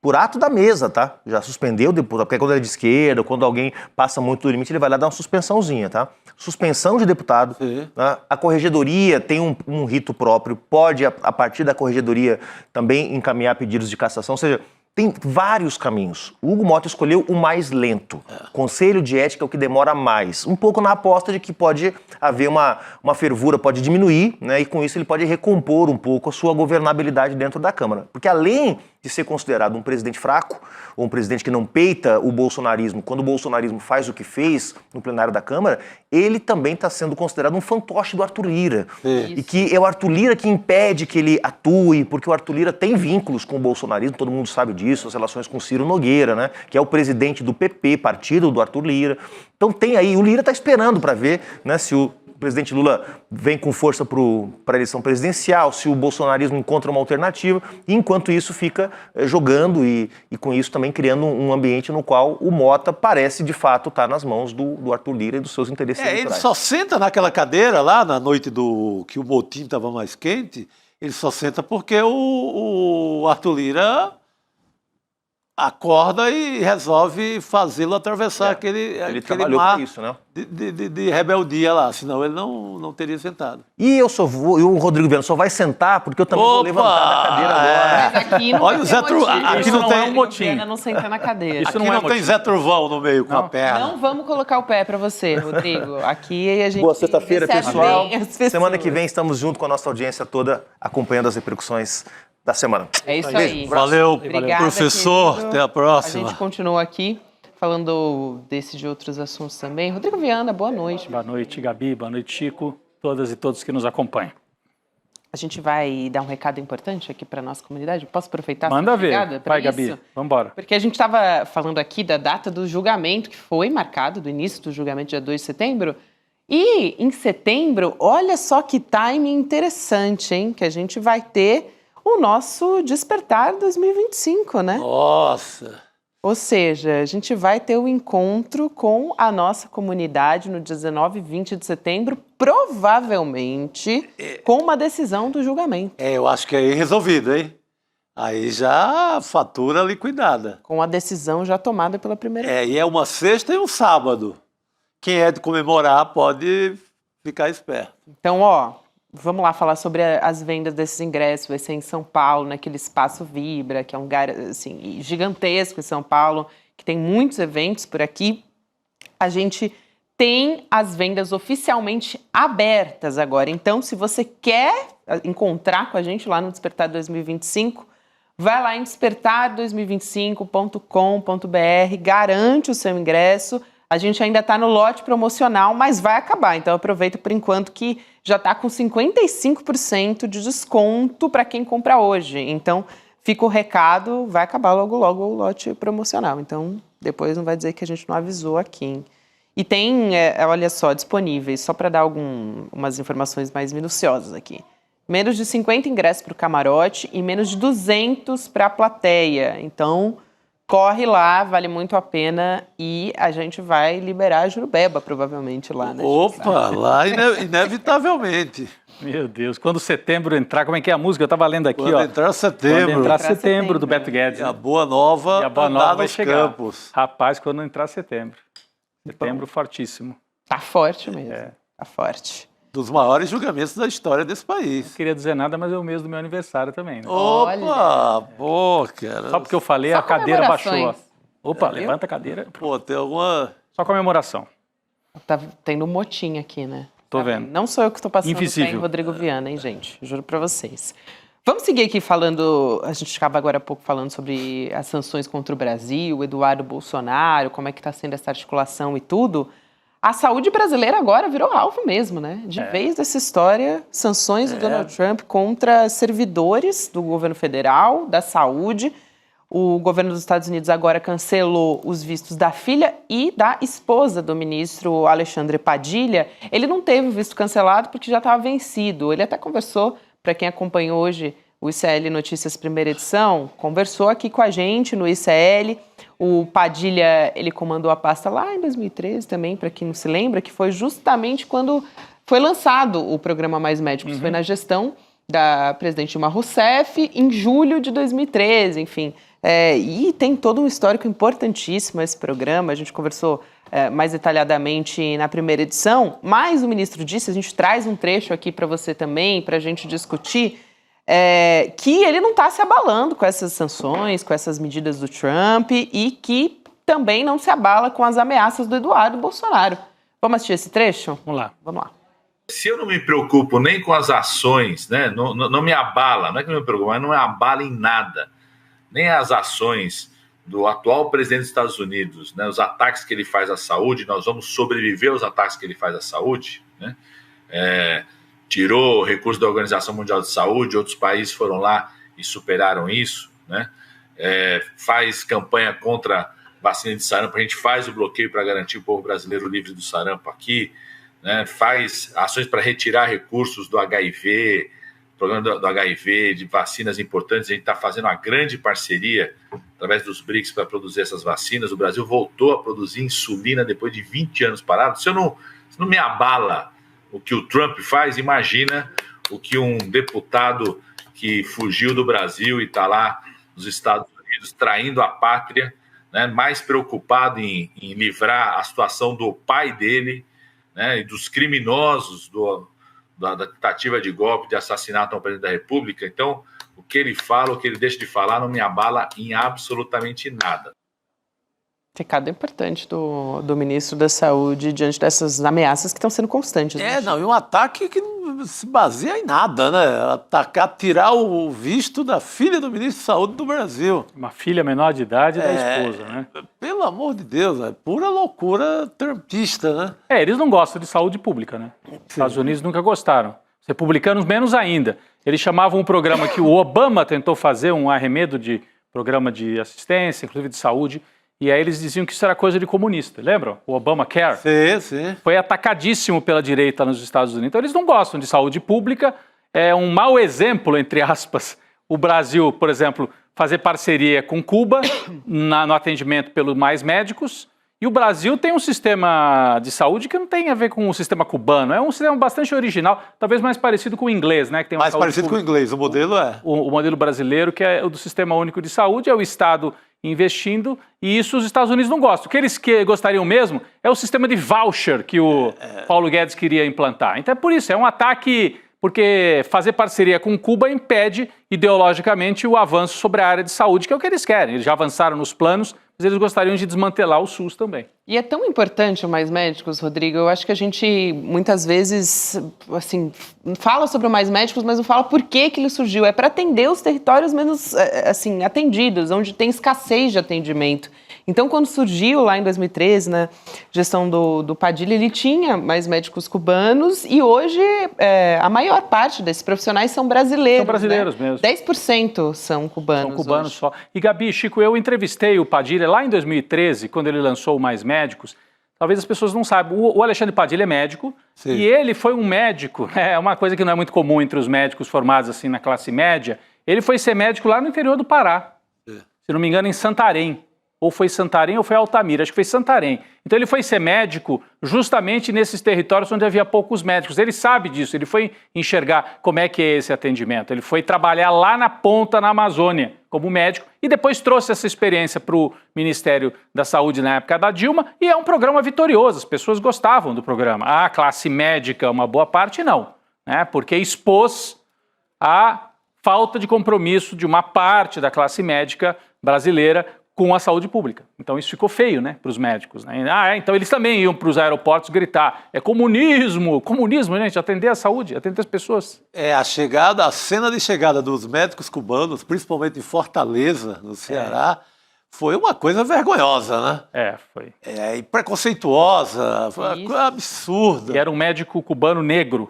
por ato da mesa, tá? Já suspendeu o deputado, porque quando ele é de esquerda, quando alguém passa muito do limite, ele vai lá dar uma suspensãozinha, tá? Suspensão de deputado. Tá? A corregedoria tem um rito próprio, pode, a partir da corregedoria, também encaminhar pedidos de cassação. Ou seja, Tem vários caminhos. O Hugo Mota escolheu o mais lento. Conselho de ética é o que demora mais. Um pouco na aposta de que pode haver uma fervura, pode diminuir, né? E com isso ele pode recompor um pouco a sua governabilidade dentro da Câmara. Porque além de ser considerado um presidente fraco, ou um presidente que não peita o bolsonarismo, quando o bolsonarismo faz o que fez no plenário da Câmara, ele também está sendo considerado um fantoche do Arthur Lira. E que é o Arthur Lira que impede que ele atue, porque o Arthur Lira tem vínculos com o bolsonarismo, todo mundo sabe disso, as relações com Ciro Nogueira, né, que é o presidente do PP, partido do Arthur Lira. Então tem aí, o Lira está esperando para ver, né, se o presidente Lula vem com força para a eleição presidencial, se o bolsonarismo encontra uma alternativa, e enquanto isso fica jogando e com isso também criando um ambiente no qual o Mota parece de fato estar nas mãos do Arthur Lira e dos seus interesses eleitorais. Ele só senta naquela cadeira lá na noite que o motim estava mais quente, ele só senta porque o Arthur Lira acorda e resolve fazê-lo atravessar aquele mar com isso, né? de rebeldia lá, senão ele não teria sentado. E o Rodrigo Viana só vai sentar porque eu também vou levantar da cadeira agora. Mas aqui não Olha o Zé aqui não tem um motim. Não senta na cadeira. Aqui não tem Zé Turvão no meio com a perna. Não vamos colocar o pé para você, Rodrigo. Aqui a gente... Boa sexta-feira, pessoal. Semana Semana que vem estamos junto com a nossa audiência toda, acompanhando as repercussões da semana. É isso aí. Valeu, Obrigada, professor. querido. Até a próxima. A gente continua aqui falando desse de outros assuntos também. Rodrigo Viana, boa noite. Boa noite, Gabi. Boa noite, Chico. Todas e todos que nos acompanham. A gente vai dar um recado importante aqui para a nossa comunidade. Posso aproveitar? Manda ver. Vai, isso? Gabi. Vamos embora. Porque a gente estava falando aqui da data do julgamento, que foi marcado, do início do julgamento, dia 2 de setembro. E em setembro, olha só que timing interessante, hein? Que a gente vai ter o nosso Despertar 2025, né? Nossa! Ou seja, a gente vai ter o encontro com a nossa comunidade no 19 e 20 de setembro, provavelmente com uma decisão do julgamento. Eu acho que é resolvido, hein? Aí já fatura liquidada. Com a decisão já tomada pela primeira vez. E é uma sexta e um sábado. Quem é de comemorar pode ficar esperto. Então, vamos lá falar sobre as vendas desses ingressos. Vai ser em São Paulo, naquele Espaço Vibra, que é um lugar assim, gigantesco em São Paulo, que tem muitos eventos por aqui. A gente tem as vendas oficialmente abertas agora. Então, se você quer encontrar com a gente lá no Despertar 2025, vai lá em despertar2025.com.br, garante o seu ingresso. A gente ainda está no lote promocional, mas vai acabar. Então aproveita por enquanto que já está com 55% de desconto para quem compra hoje. Então fica o recado, vai acabar logo o lote promocional. Então depois não vai dizer que a gente não avisou aqui, hein? E tem, olha só, disponíveis, só para dar umas informações mais minuciosas aqui. Menos de 50 ingressos para o camarote e menos de 200 para a plateia. Então corre lá, vale muito a pena e a gente vai liberar a Jurubeba, provavelmente, lá, né? Opa, lá inevitavelmente. Meu Deus, quando setembro entrar, como é que é a música? Eu estava lendo aqui, Quando entrar setembro. Quando entrar setembro, do Beto Guedes. E a Boa Nova, e a Boa Nova vai nos chegar. campos. Rapaz, quando entrar setembro. Setembro fortíssimo. Tá forte mesmo, tá forte. Dos maiores julgamentos da história desse país. Não queria dizer nada, mas é o mês do meu aniversário também, né? Opa, pô, cara. Só porque eu falei, a cadeira baixou. Opa, levanta a cadeira. Pô, tem alguma... Só comemoração. Tá tendo um motim aqui, né? Tô vendo. Não sou eu que tô passando Invisível. sem Rodrigo Viana, hein, gente? Juro pra vocês. Vamos seguir aqui falando, a gente estava agora há pouco falando sobre as sanções contra o Brasil, o Eduardo Bolsonaro, como é que tá sendo essa articulação e tudo. A saúde brasileira agora virou alvo mesmo, né? De vez dessa história, sanções do Donald Trump contra servidores do governo federal, da saúde. O governo dos Estados Unidos agora cancelou os vistos da filha e da esposa do ministro Alexandre Padilha. Ele não teve o visto cancelado porque já estava vencido. Ele até conversou, para quem acompanhou hoje o ICL Notícias Primeira Edição, conversou aqui com a gente no ICL. O Padilha, ele comandou a pasta lá em 2013 também, para quem não se lembra, que foi justamente quando foi lançado o programa Mais Médicos. Foi na gestão da presidente Dilma Rousseff, em julho de 2013, enfim. E tem todo um histórico importantíssimo esse programa, a gente conversou mais detalhadamente na primeira edição, mas o ministro disse, a gente traz um trecho aqui para você também, para a gente discutir. que ele não está se abalando com essas sanções, com essas medidas do Trump e que também não se abala com as ameaças do Eduardo Bolsonaro. Vamos assistir esse trecho? Vamos lá. Vamos lá. Se eu não me preocupo nem com as ações, né, não me abala, não é que eu me preocupo, mas não me abala em nada, nem as ações do atual presidente dos Estados Unidos, né, os ataques que ele faz à saúde, nós vamos sobreviver aos ataques que ele faz à saúde, né, tirou recursos da Organização Mundial de Saúde, outros países foram lá e superaram isso, né, faz campanha contra vacina de sarampo, a gente faz o bloqueio para garantir o povo brasileiro livre do sarampo aqui, né, faz ações para retirar recursos do HIV, programa do HIV, de vacinas importantes. A gente está fazendo uma grande parceria através dos BRICS para produzir essas vacinas. O Brasil voltou a produzir insulina depois de 20 anos parado. Se não me abala o que o Trump faz, imagina o que um deputado que fugiu do Brasil e está lá nos Estados Unidos traindo a pátria, né, mais preocupado em livrar a situação do pai dele, né, e dos criminosos da tentativa de golpe, de assassinato ao presidente da República. Então, o que ele fala, o que ele deixa de falar, não me abala em absolutamente nada. Recado importante do ministro da Saúde diante dessas ameaças que estão sendo constantes. E um ataque que não se baseia em nada, né? Atacar, tirar o visto da filha do ministro da Saúde do Brasil. Uma filha menor de idade da esposa, né? Pelo amor de Deus, é pura loucura trumpista, né? Eles não gostam de saúde pública, né? Os Estados Unidos nunca gostaram. Os republicanos menos ainda. Eles chamavam um programa que o Obama tentou fazer, um arremedo de programa de assistência, inclusive de saúde, e aí eles diziam que isso era coisa de comunista, lembram? O Obamacare. Sim. Foi atacadíssimo pela direita nos Estados Unidos. Então eles não gostam de saúde pública. É um mau exemplo, entre aspas, o Brasil, por exemplo, fazer parceria com Cuba no atendimento pelos mais médicos. E o Brasil tem um sistema de saúde que não tem a ver com o sistema cubano. É um sistema bastante original, talvez mais parecido com o inglês, né? Que tem uma mais parecido pública. Com o inglês, o modelo O modelo brasileiro, que é o do Sistema Único de Saúde, é o Estado investindo, e isso os Estados Unidos não gostam. O que eles gostariam mesmo é o sistema de voucher que o Paulo Guedes queria implantar. Então é por isso, é um ataque, porque fazer parceria com Cuba impede ideologicamente o avanço sobre a área de saúde, que é o que eles querem. Eles já avançaram nos planos, mas eles gostariam de desmantelar o SUS também. E é tão importante o Mais Médicos, Rodrigo, eu acho que a gente muitas vezes, assim, fala sobre o Mais Médicos, mas não fala por que ele surgiu. É para atender os territórios menos, assim, atendidos, onde tem escassez de atendimento. Então, quando surgiu lá em 2013, na gestão do Padilha, ele tinha mais médicos cubanos e hoje a maior parte desses profissionais são brasileiros. São brasileiros, né? Mesmo. 10% são cubanos. São cubanos hoje. só. E, Gabi, Chico, eu entrevistei o Padilha lá em 2013, quando ele lançou o Mais Médicos. Talvez as pessoas não saibam. O Alexandre Padilha é médico. Sim. E ele foi um médico, é uma coisa que não é muito comum entre os médicos formados assim na classe média. Ele foi ser médico lá no interior do Pará. Se não me engano, em Santarém. Ou foi Santarém ou foi Altamira, acho que foi Santarém. Então ele foi ser médico justamente nesses territórios onde havia poucos médicos. Ele sabe disso, ele foi enxergar como é que é esse atendimento. Ele foi trabalhar lá na ponta, na Amazônia, como médico, e depois trouxe essa experiência para o Ministério da Saúde na época da Dilma, e é um programa vitorioso, as pessoas gostavam do programa. A classe médica, uma boa parte, não, né? Porque expôs a falta de compromisso de uma parte da classe médica brasileira com a saúde pública. Então isso ficou feio, né, para os médicos, né? Então eles também iam para os aeroportos gritar, é comunismo, gente, atender a saúde, atender as pessoas. A cena de chegada dos médicos cubanos, principalmente em Fortaleza, no Ceará, foi uma coisa vergonhosa, né? Foi. E preconceituosa, foi uma coisa absurda. E era um médico cubano negro.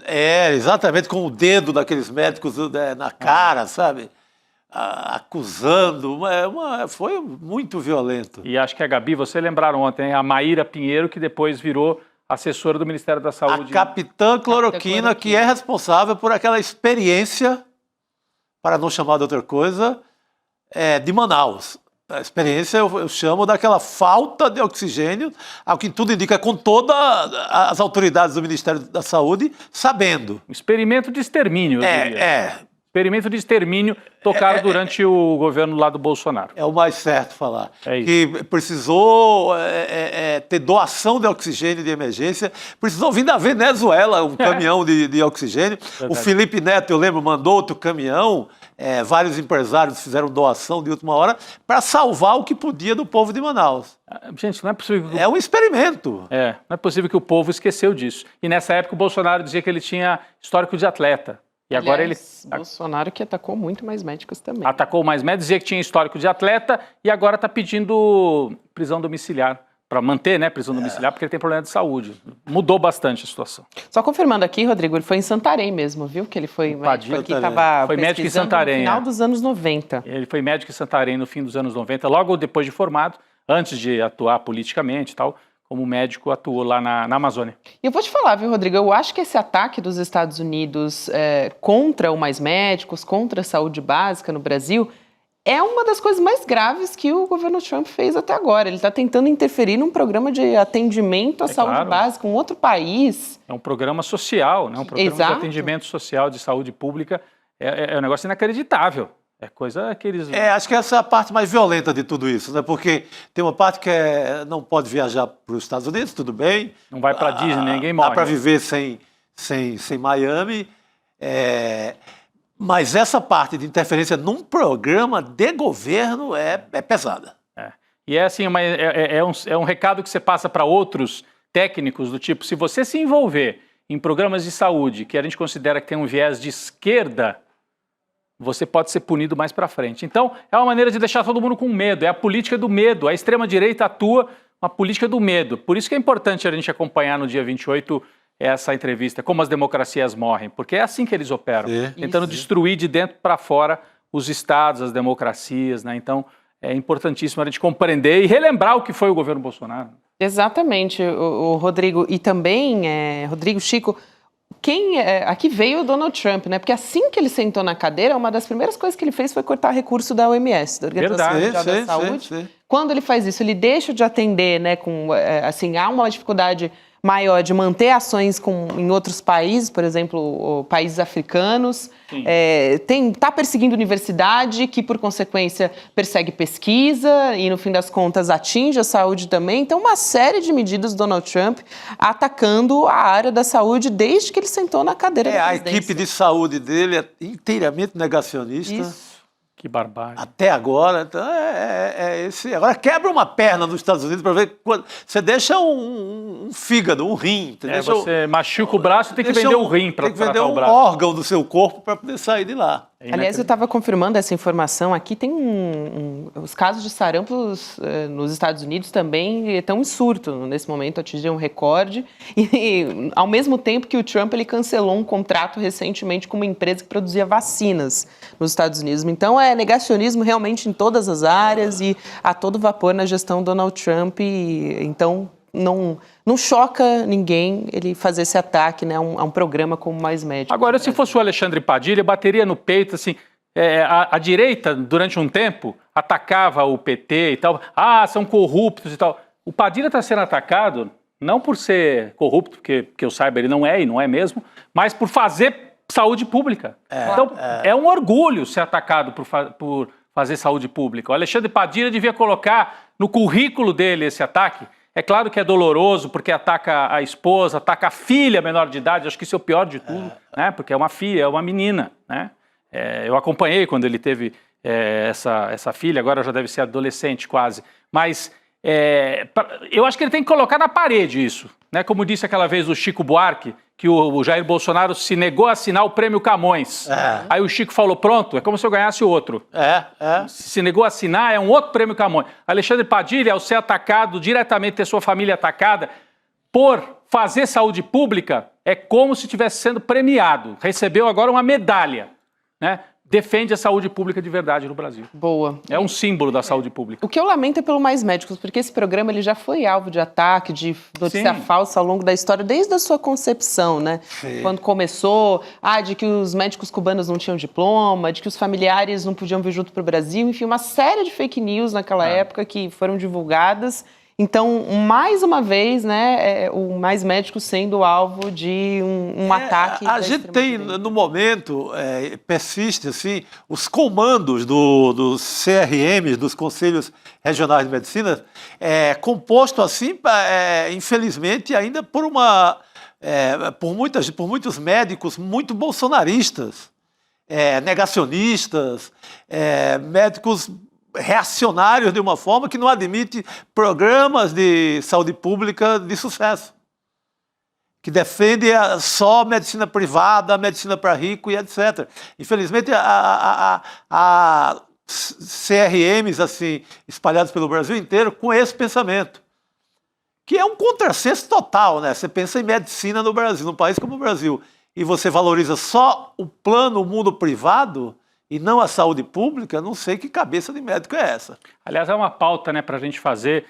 Exatamente, com o dedo daqueles médicos na cara, sabe? Acusando, foi muito violento. E acho que a Gabi, você lembraram ontem, a Maíra Pinheiro, que depois virou assessora do Ministério da Saúde. A capitã cloroquina, que é responsável por aquela experiência, para não chamar de outra coisa, de Manaus. A experiência eu chamo daquela falta de oxigênio, ao que tudo indica, com todas as autoridades do Ministério da Saúde sabendo. Experimento de extermínio, eu diria. Experimento de extermínio tocado durante o governo lá do Bolsonaro. É o mais certo falar. É isso. Que precisou ter doação de oxigênio de emergência, precisou vir da Venezuela um caminhão de oxigênio. Verdade. O Felipe Neto, eu lembro, mandou outro caminhão. vários empresários fizeram doação de última hora para salvar o que podia do povo de Manaus. Gente, não é possível... É um experimento. Não é possível que o povo esqueceu disso. E nessa época o Bolsonaro dizia que ele tinha histórico de atleta. E agora Bolsonaro que atacou muito mais médicos também. Atacou mais médicos, dizia que tinha histórico de atleta e agora está pedindo prisão domiciliar. Para manter, né, prisão domiciliar, porque ele tem problema de saúde. Mudou bastante a situação. Só confirmando aqui, Rodrigo, ele foi em Santarém mesmo, viu? Que ele foi médico aqui, estava foi médico em Santarém, no final dos anos 90. Ele foi médico em Santarém no fim dos anos 90, logo depois de formado, antes de atuar politicamente e tal, como médico atuou lá na Amazônia. E eu vou te falar, viu, Rodrigo, eu acho que esse ataque dos Estados Unidos contra o Mais Médicos, contra a saúde básica no Brasil, é uma das coisas mais graves que o governo Trump fez até agora. Ele está tentando interferir num programa de atendimento à saúde básica, um outro país. É um programa social, né? Um programa de atendimento social de saúde pública. É um negócio inacreditável. É coisa que eles... acho que essa é a parte mais violenta de tudo isso, né? Porque tem uma parte que não pode viajar para os Estados Unidos, tudo bem. Não vai para Disney, ninguém morre. Dá para viver sem Miami. Mas essa parte de interferência num programa de governo é pesada. E é assim, é um recado que você passa para outros técnicos do tipo, se você se envolver em programas de saúde que a gente considera que tem um viés de esquerda, você pode ser punido mais para frente. Então, é uma maneira de deixar todo mundo com medo, é a política do medo. A extrema-direita atua uma política do medo. Por isso que é importante a gente acompanhar no dia 28 essa entrevista, como as democracias morrem, porque é assim que eles operam, tentando destruir de dentro para fora os estados, as democracias, né? Então, é importantíssimo a gente compreender e relembrar o que foi o governo Bolsonaro. Exatamente, o Rodrigo. E também, Rodrigo, Chico, aqui veio o Donald Trump, né? Porque assim que ele sentou na cadeira, uma das primeiras coisas que ele fez foi cortar recurso da OMS, da Organização Mundial da Saúde. Quando ele faz isso, ele deixa de atender, né? Há uma dificuldade maior de manter ações em outros países, por exemplo, países africanos. Está perseguindo universidade, que por consequência persegue pesquisa e no fim das contas atinge a saúde também. Então uma série de medidas do Donald Trump atacando a área da saúde desde que ele sentou na cadeira da presidência. A equipe de saúde dele é inteiramente negacionista. Isso. Que barbárie. Até agora, então esse. Agora quebra uma perna nos Estados Unidos para ver quando você deixa um fígado, um rim. Você machuca o braço e tem que vender o rim para tratar o braço. Tem que vender um órgão do seu corpo para poder sair de lá. Aliás, eu estava confirmando essa informação aqui, tem os casos de sarampo nos Estados Unidos também estão em surto nesse momento, atingiram um recorde, e ao mesmo tempo que o Trump ele cancelou um contrato recentemente com uma empresa que produzia vacinas nos Estados Unidos. Então é negacionismo realmente em todas as áreas e a todo vapor na gestão Donald Trump, então não choca ninguém ele fazer esse ataque, né, a um programa como Mais Médicos. Agora, se fosse o Alexandre Padilha, bateria no peito, assim, a direita, durante um tempo, atacava o PT e tal, são corruptos e tal. O Padilha está sendo atacado, não por ser corrupto, porque eu saiba, ele não é, e não é mesmo, mas por fazer saúde pública. Então, é um orgulho ser atacado por fazer saúde pública. O Alexandre Padilha devia colocar no currículo dele esse ataque. É claro que é doloroso, porque ataca a esposa, ataca a filha menor de idade, acho que isso é o pior de tudo, né? Porque é uma filha, é uma menina, né? Eu acompanhei quando ele teve essa filha, agora já deve ser adolescente quase, mas eu acho que ele tem que colocar na parede isso, né? Como disse aquela vez o Chico Buarque, que o Jair Bolsonaro se negou a assinar o Prêmio Camões. Aí o Chico falou, pronto, é como se eu ganhasse outro. Se negou a assinar, é um outro Prêmio Camões. Alexandre Padilha, ao ser atacado, diretamente ter sua família atacada, por fazer saúde pública, é como se estivesse sendo premiado. Recebeu agora uma medalha, né? Defende a saúde pública de verdade no Brasil. Boa. É um símbolo da saúde pública. O que eu lamento é pelo Mais Médicos, porque esse programa ele já foi alvo de ataque, de notícia falsa ao longo da história, desde a sua concepção, né? Sim. Quando começou, de que os médicos cubanos não tinham diploma, de que os familiares não podiam vir junto para o Brasil, enfim, uma série de fake news naquela época que foram divulgadas. Então, mais uma vez, né, o Mais Médicos sendo alvo de um ataque. A gente tem, no momento, persiste assim, os comandos dos CRMs, dos Conselhos Regionais de Medicina, composto assim, infelizmente, ainda por muitos médicos muito bolsonaristas. negacionistas, médicos reacionários de uma forma que não admite programas de saúde pública de sucesso, que defende só medicina privada, medicina para rico e etc. Infelizmente, há CRMs assim, espalhados pelo Brasil inteiro com esse pensamento, que é um contrassenso total, né? Você pensa em medicina no Brasil, num país como o Brasil, e você valoriza só o plano, o mundo privado, e não a saúde pública, não sei que cabeça de médico é essa. Aliás, é uma pauta, né, para a gente fazer.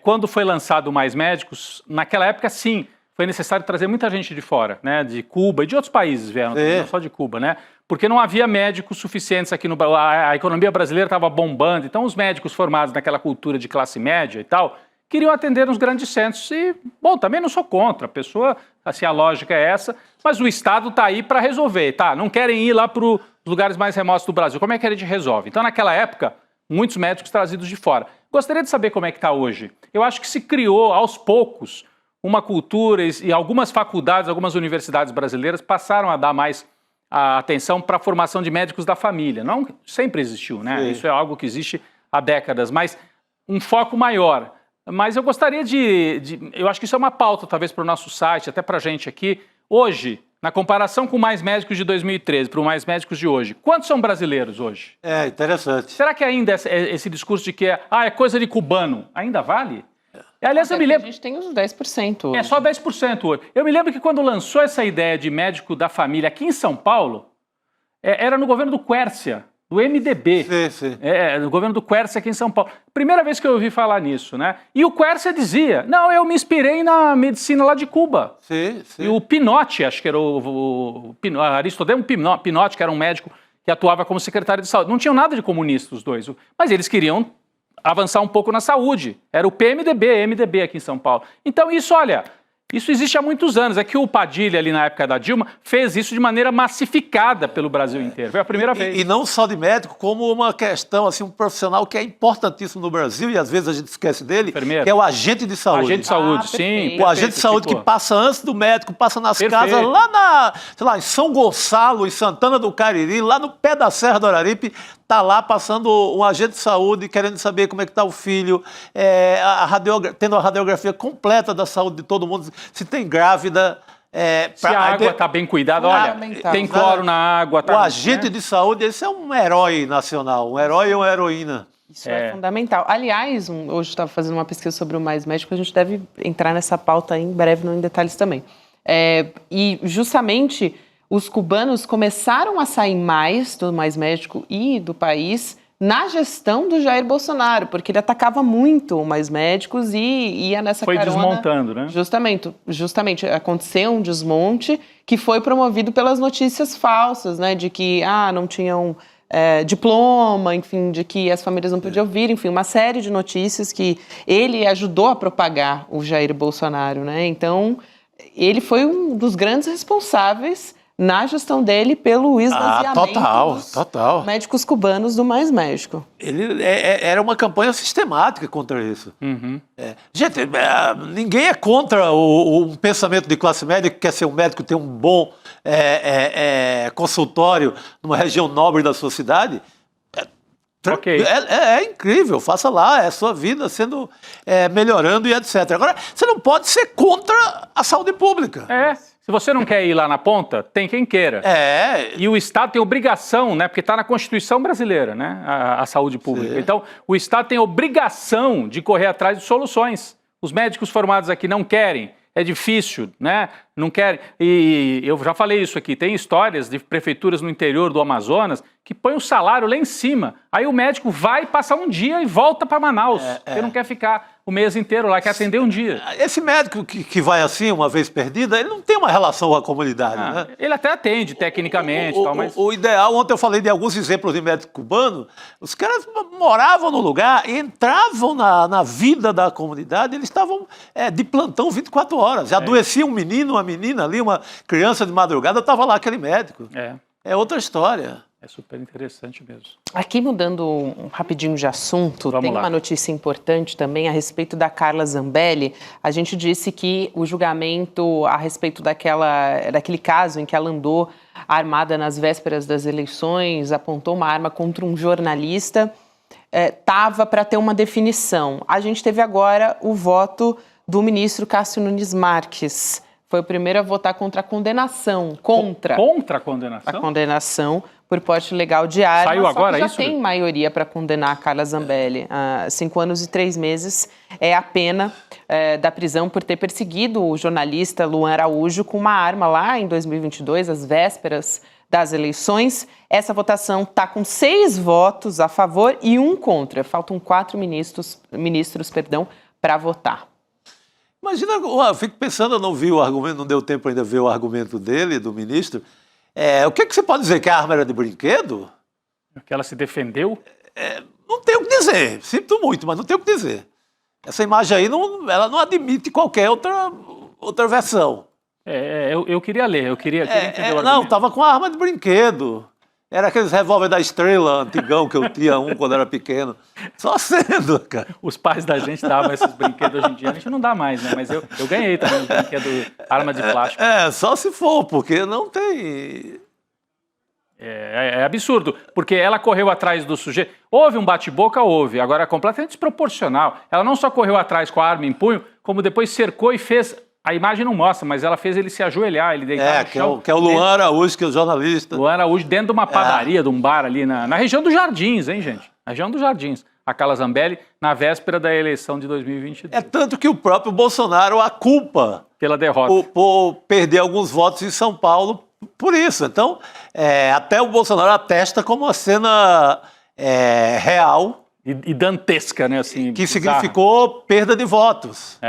Quando foi lançado o Mais Médicos, naquela época, sim, foi necessário trazer muita gente de fora, né, de Cuba e de outros países, vieram, não só de Cuba, né, porque não havia médicos suficientes aqui no Brasil. A economia brasileira estava bombando, então os médicos formados naquela cultura de classe média e tal, queriam atender nos grandes centros e, bom, também não sou contra, a pessoa, assim, a lógica é essa, mas o Estado está aí para resolver, tá? Não querem ir lá para os lugares mais remotos do Brasil, como é que a gente resolve? Então, naquela época, muitos médicos trazidos de fora. Gostaria de saber como é que está hoje. Eu acho que se criou, aos poucos, uma cultura e algumas faculdades, algumas universidades brasileiras passaram a dar mais atenção para a formação de médicos da família. Não sempre existiu, né? Sim. Isso é algo que existe há décadas, mas um foco maior. Mas eu gostaria eu acho que isso é uma pauta, talvez, para o nosso site, até para a gente aqui. Hoje, na comparação com o Mais Médicos de 2013 para o Mais Médicos de hoje, quantos são brasileiros hoje? É, interessante. Será que ainda esse discurso de que é coisa de cubano, ainda vale? Aliás, eu me lembro... A gente tem uns 10% hoje. É só 10% hoje. Eu me lembro que quando lançou essa ideia de médico da família aqui em São Paulo, era no governo do Quércia, do MDB. Sim. No governo do Quércia aqui em São Paulo. Primeira vez que eu ouvi falar nisso, né? E o Quércia dizia, não, eu me inspirei na medicina lá de Cuba. Sim. E o Pinotti, acho que era o Aristodemo Pinotti, que era um médico que atuava como secretário de saúde. Não tinham nada de comunista os dois, mas eles queriam avançar um pouco na saúde. Era o MDB aqui em São Paulo. Então isso, olha... Isso existe há muitos anos. É que o Padilha, ali na época da Dilma, fez isso de maneira massificada pelo Brasil inteiro. Foi a primeira vez. E não só de médico, como uma questão, assim, um profissional que é importantíssimo no Brasil, e às vezes a gente esquece dele, que é o agente de saúde. Agente de saúde, sim. O agente de saúde que passa antes do médico, passa nas casas lá em São Gonçalo, em Santana do Cariri, lá no pé da Serra do Araripe, está lá passando um agente de saúde, querendo saber como é que está o filho, tendo a radiografia completa da saúde de todo mundo, se tem grávida. Se a água está bem cuidada, olha, tem cloro na água. O agente de saúde, esse é um herói nacional, um herói ou uma heroína. Isso é fundamental. Aliás, hoje estava fazendo uma pesquisa sobre o Mais Médico, a gente deve entrar nessa pauta em breve, em detalhes também. E justamente os cubanos começaram a sair mais do Mais Médico e do país na gestão do Jair Bolsonaro, porque ele atacava muito o Mais Médicos e ia nessa carona. Foi desmontando, né? Justamente, aconteceu um desmonte que foi promovido pelas notícias falsas, né, de que não tinham diploma, enfim, de que as famílias não podiam vir, enfim, uma série de notícias que ele ajudou a propagar o Jair Bolsonaro, né? Então, ele foi um dos grandes responsáveis na gestão dele pelo esvaziamento dos médicos cubanos do Mais Médico. Era uma campanha sistemática contra isso. Uhum. Gente, ninguém é contra o pensamento de classe média que quer ser um médico, ter um bom consultório numa região nobre da sua cidade. Okay. É incrível, faça lá, é a sua vida sendo melhorando e etc. Agora, você não pode ser contra a saúde pública. Se você não quer ir lá na ponta, tem quem queira. E o Estado tem obrigação, né? Porque está na Constituição brasileira, né? A saúde pública. Sim. Então, o Estado tem obrigação de correr atrás de soluções. Os médicos formados aqui não querem. É difícil, né? Não querem. E eu já falei isso aqui. Tem histórias de prefeituras no interior do Amazonas que põem o salário lá em cima. Aí o médico vai passar um dia e volta para Manaus. Porque não quer ficar o mês inteiro lá, quer atender um dia. Esse médico que vai assim, uma vez perdida, ele não tem uma relação com a comunidade, né? Ele até atende tecnicamente. Mas... O ideal, ontem eu falei de alguns exemplos de médico cubano, os caras moravam no lugar, entravam na vida da comunidade, eles estavam de plantão 24 horas. Adoecia um menino, uma menina ali, uma criança de madrugada, estava lá aquele médico. É outra história. É super interessante mesmo. Aqui, mudando rapidinho de assunto, Vamos tem lá. uma notícia importante também a respeito da Carla Zambelli. A gente disse que o julgamento a respeito daquele caso em que ela andou armada nas vésperas das eleições, apontou uma arma contra um jornalista, estava para ter uma definição. A gente teve agora o voto do ministro Cássio Nunes Marques. Foi o primeiro a votar contra a condenação. Contra a condenação? A condenação por porte ilegal de arma. Saiu agora já isso? Tem maioria para condenar a Carla Zambelli. 5 anos e 3 meses é a pena da prisão por ter perseguido o jornalista Luan Araújo com uma arma lá em 2022, às vésperas das eleições. Essa votação está com 6 votos a favor e 1 contra. Faltam 4 ministros para votar. Imagina, eu fico pensando, eu não vi o argumento, não deu tempo ainda de ver o argumento dele, do ministro. O que você pode dizer? Que a arma era de brinquedo? Que ela se defendeu? Não tenho o que dizer. Sinto muito, mas não tenho o que dizer. Essa imagem aí, ela não admite qualquer outra versão. Eu queria ler, eu queria entender o argumento. Não, estava com a arma de brinquedo. Era aqueles revólver da Estrela, antigão, que eu tinha quando era pequeno. Só sendo, cara. Os pais da gente davam esses brinquedos hoje em dia, a gente não dá mais, né? Mas eu ganhei também os brinquedos, arma de plástico. Só se for, porque não tem... É absurdo, porque ela correu atrás do sujeito. Houve um bate-boca, houve. Agora é completamente desproporcional. Ela não só correu atrás com a arma em punho, como depois cercou e fez... A imagem não mostra, mas ela fez ele se ajoelhar, ele deitar no chão. Que é o Luan Araújo, que é o jornalista. Luan Araújo, dentro de uma padaria, de um bar ali na região dos Jardins, hein, gente? Na região dos Jardins. A Carla Zambelli, na véspera da eleição de 2022. Tanto que o próprio Bolsonaro a culpa pela derrota. Por perder alguns votos em São Paulo por isso. Então, até o Bolsonaro atesta como uma cena real. E dantesca, né? Assim, que significou perda de votos.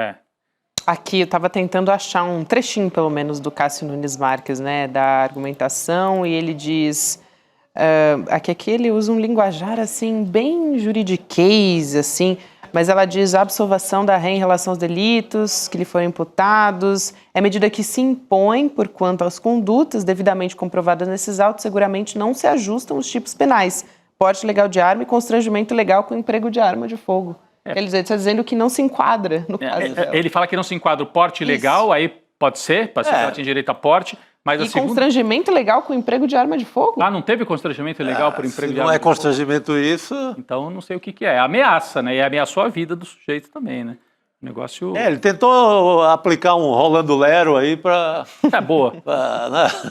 Aqui eu estava tentando achar um trechinho, pelo menos, do Cássio Nunes Marques, né, da argumentação, e ele diz... Aqui ele usa um linguajar, assim, bem juridiquês, assim, mas ela diz a absolvação da ré em relação aos delitos que lhe foram imputados, é medida que se impõe por quanto às condutas devidamente comprovadas nesses autos, seguramente não se ajustam os tipos penais, porte legal de arma e constrangimento ilegal com emprego de arma de fogo. Ele está dizendo que não se enquadra no caso dela. Ele fala que não se enquadra o porte ilegal, aí pode ser que ela tem direito a porte, mas e constrangimento ilegal com emprego de arma de fogo? Não teve constrangimento ilegal por emprego de arma de fogo? Não é constrangimento isso... Então não sei o que é. É ameaça, né? E ameaçou a vida do sujeito também, né? O negócio... ele tentou aplicar um Rolando Lero aí para... boa.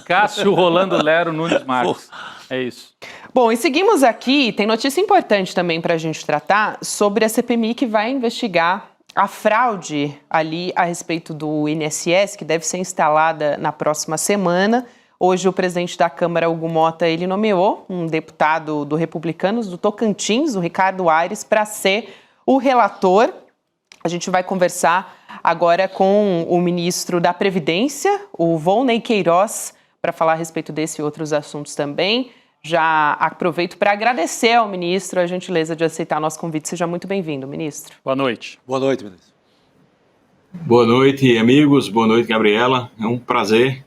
Cássio Rolando Lero Nunes Marques. É isso. Bom, e seguimos aqui, tem notícia importante também para a gente tratar sobre a CPMI que vai investigar a fraude ali a respeito do INSS, que deve ser instalada na próxima semana. Hoje o presidente da Câmara, Hugo Mota, ele nomeou um deputado do Republicanos, do Tocantins, o Ricardo Aires, para ser o relator. A gente vai conversar agora com o ministro da Previdência, o Volney Queiroz, para falar a respeito desse e outros assuntos também. Já aproveito para agradecer ao ministro a gentileza de aceitar nosso convite. Seja muito bem-vindo, ministro. Boa noite. Boa noite, ministro. Boa noite, amigos. Boa noite, Gabriela. É um prazer,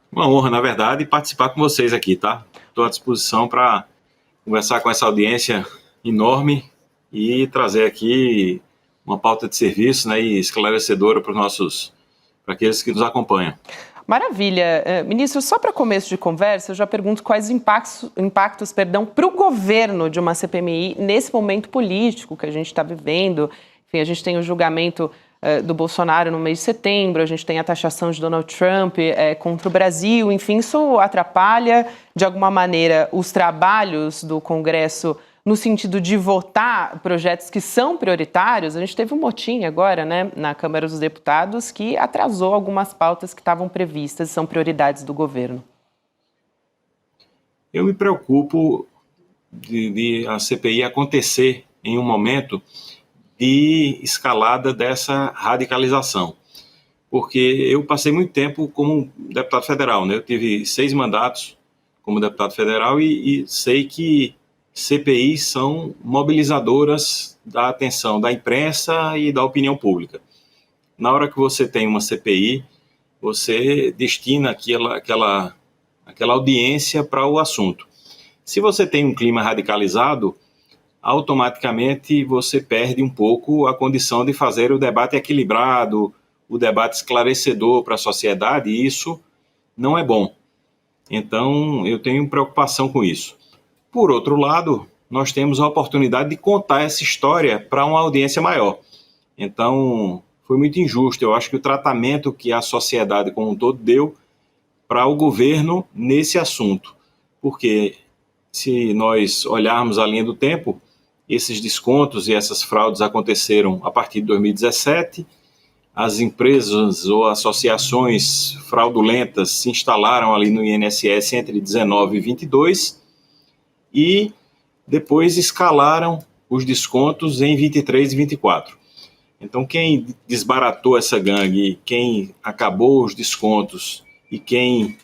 uma honra, na verdade, participar com vocês aqui, tá? Estou à disposição para conversar com essa audiência enorme e trazer aqui uma pauta de serviço, né, e esclarecedora para aqueles que nos acompanham. Maravilha. Ministro, só para começo de conversa, eu já pergunto quais impactos para o governo de uma CPMI nesse momento político que a gente está vivendo. Enfim, a gente tem o julgamento do Bolsonaro no mês de setembro, a gente tem a taxação de Donald Trump contra o Brasil. Enfim, isso atrapalha, de alguma maneira, os trabalhos do Congresso no sentido de votar projetos que são prioritários. A gente teve um motim agora, né, na Câmara dos Deputados, que atrasou algumas pautas que estavam previstas e são prioridades do governo. Eu me preocupo de a CPI acontecer em um momento de escalada dessa radicalização, porque eu passei muito tempo como deputado federal, né? Eu tive 6 mandatos como deputado federal e sei que CPIs são mobilizadoras da atenção da imprensa e da opinião pública. Na hora que você tem uma CPI, você destina aquela audiência para o assunto. Se você tem um clima radicalizado, automaticamente você perde um pouco a condição de fazer o debate equilibrado, o debate esclarecedor para a sociedade, e isso não é bom. Então, eu tenho preocupação com isso. Por outro lado, nós temos a oportunidade de contar essa história para uma audiência maior. Então, foi muito injusto. Eu acho que o tratamento que a sociedade como um todo deu para o governo nesse assunto. Porque, se nós olharmos a linha do tempo, esses descontos e essas fraudes aconteceram a partir de 2017. As empresas ou associações fraudulentas se instalaram ali no INSS entre 19 e 22 e depois escalaram os descontos em 23 e 24. Então, quem desbaratou essa gangue, quem acabou os descontos e quem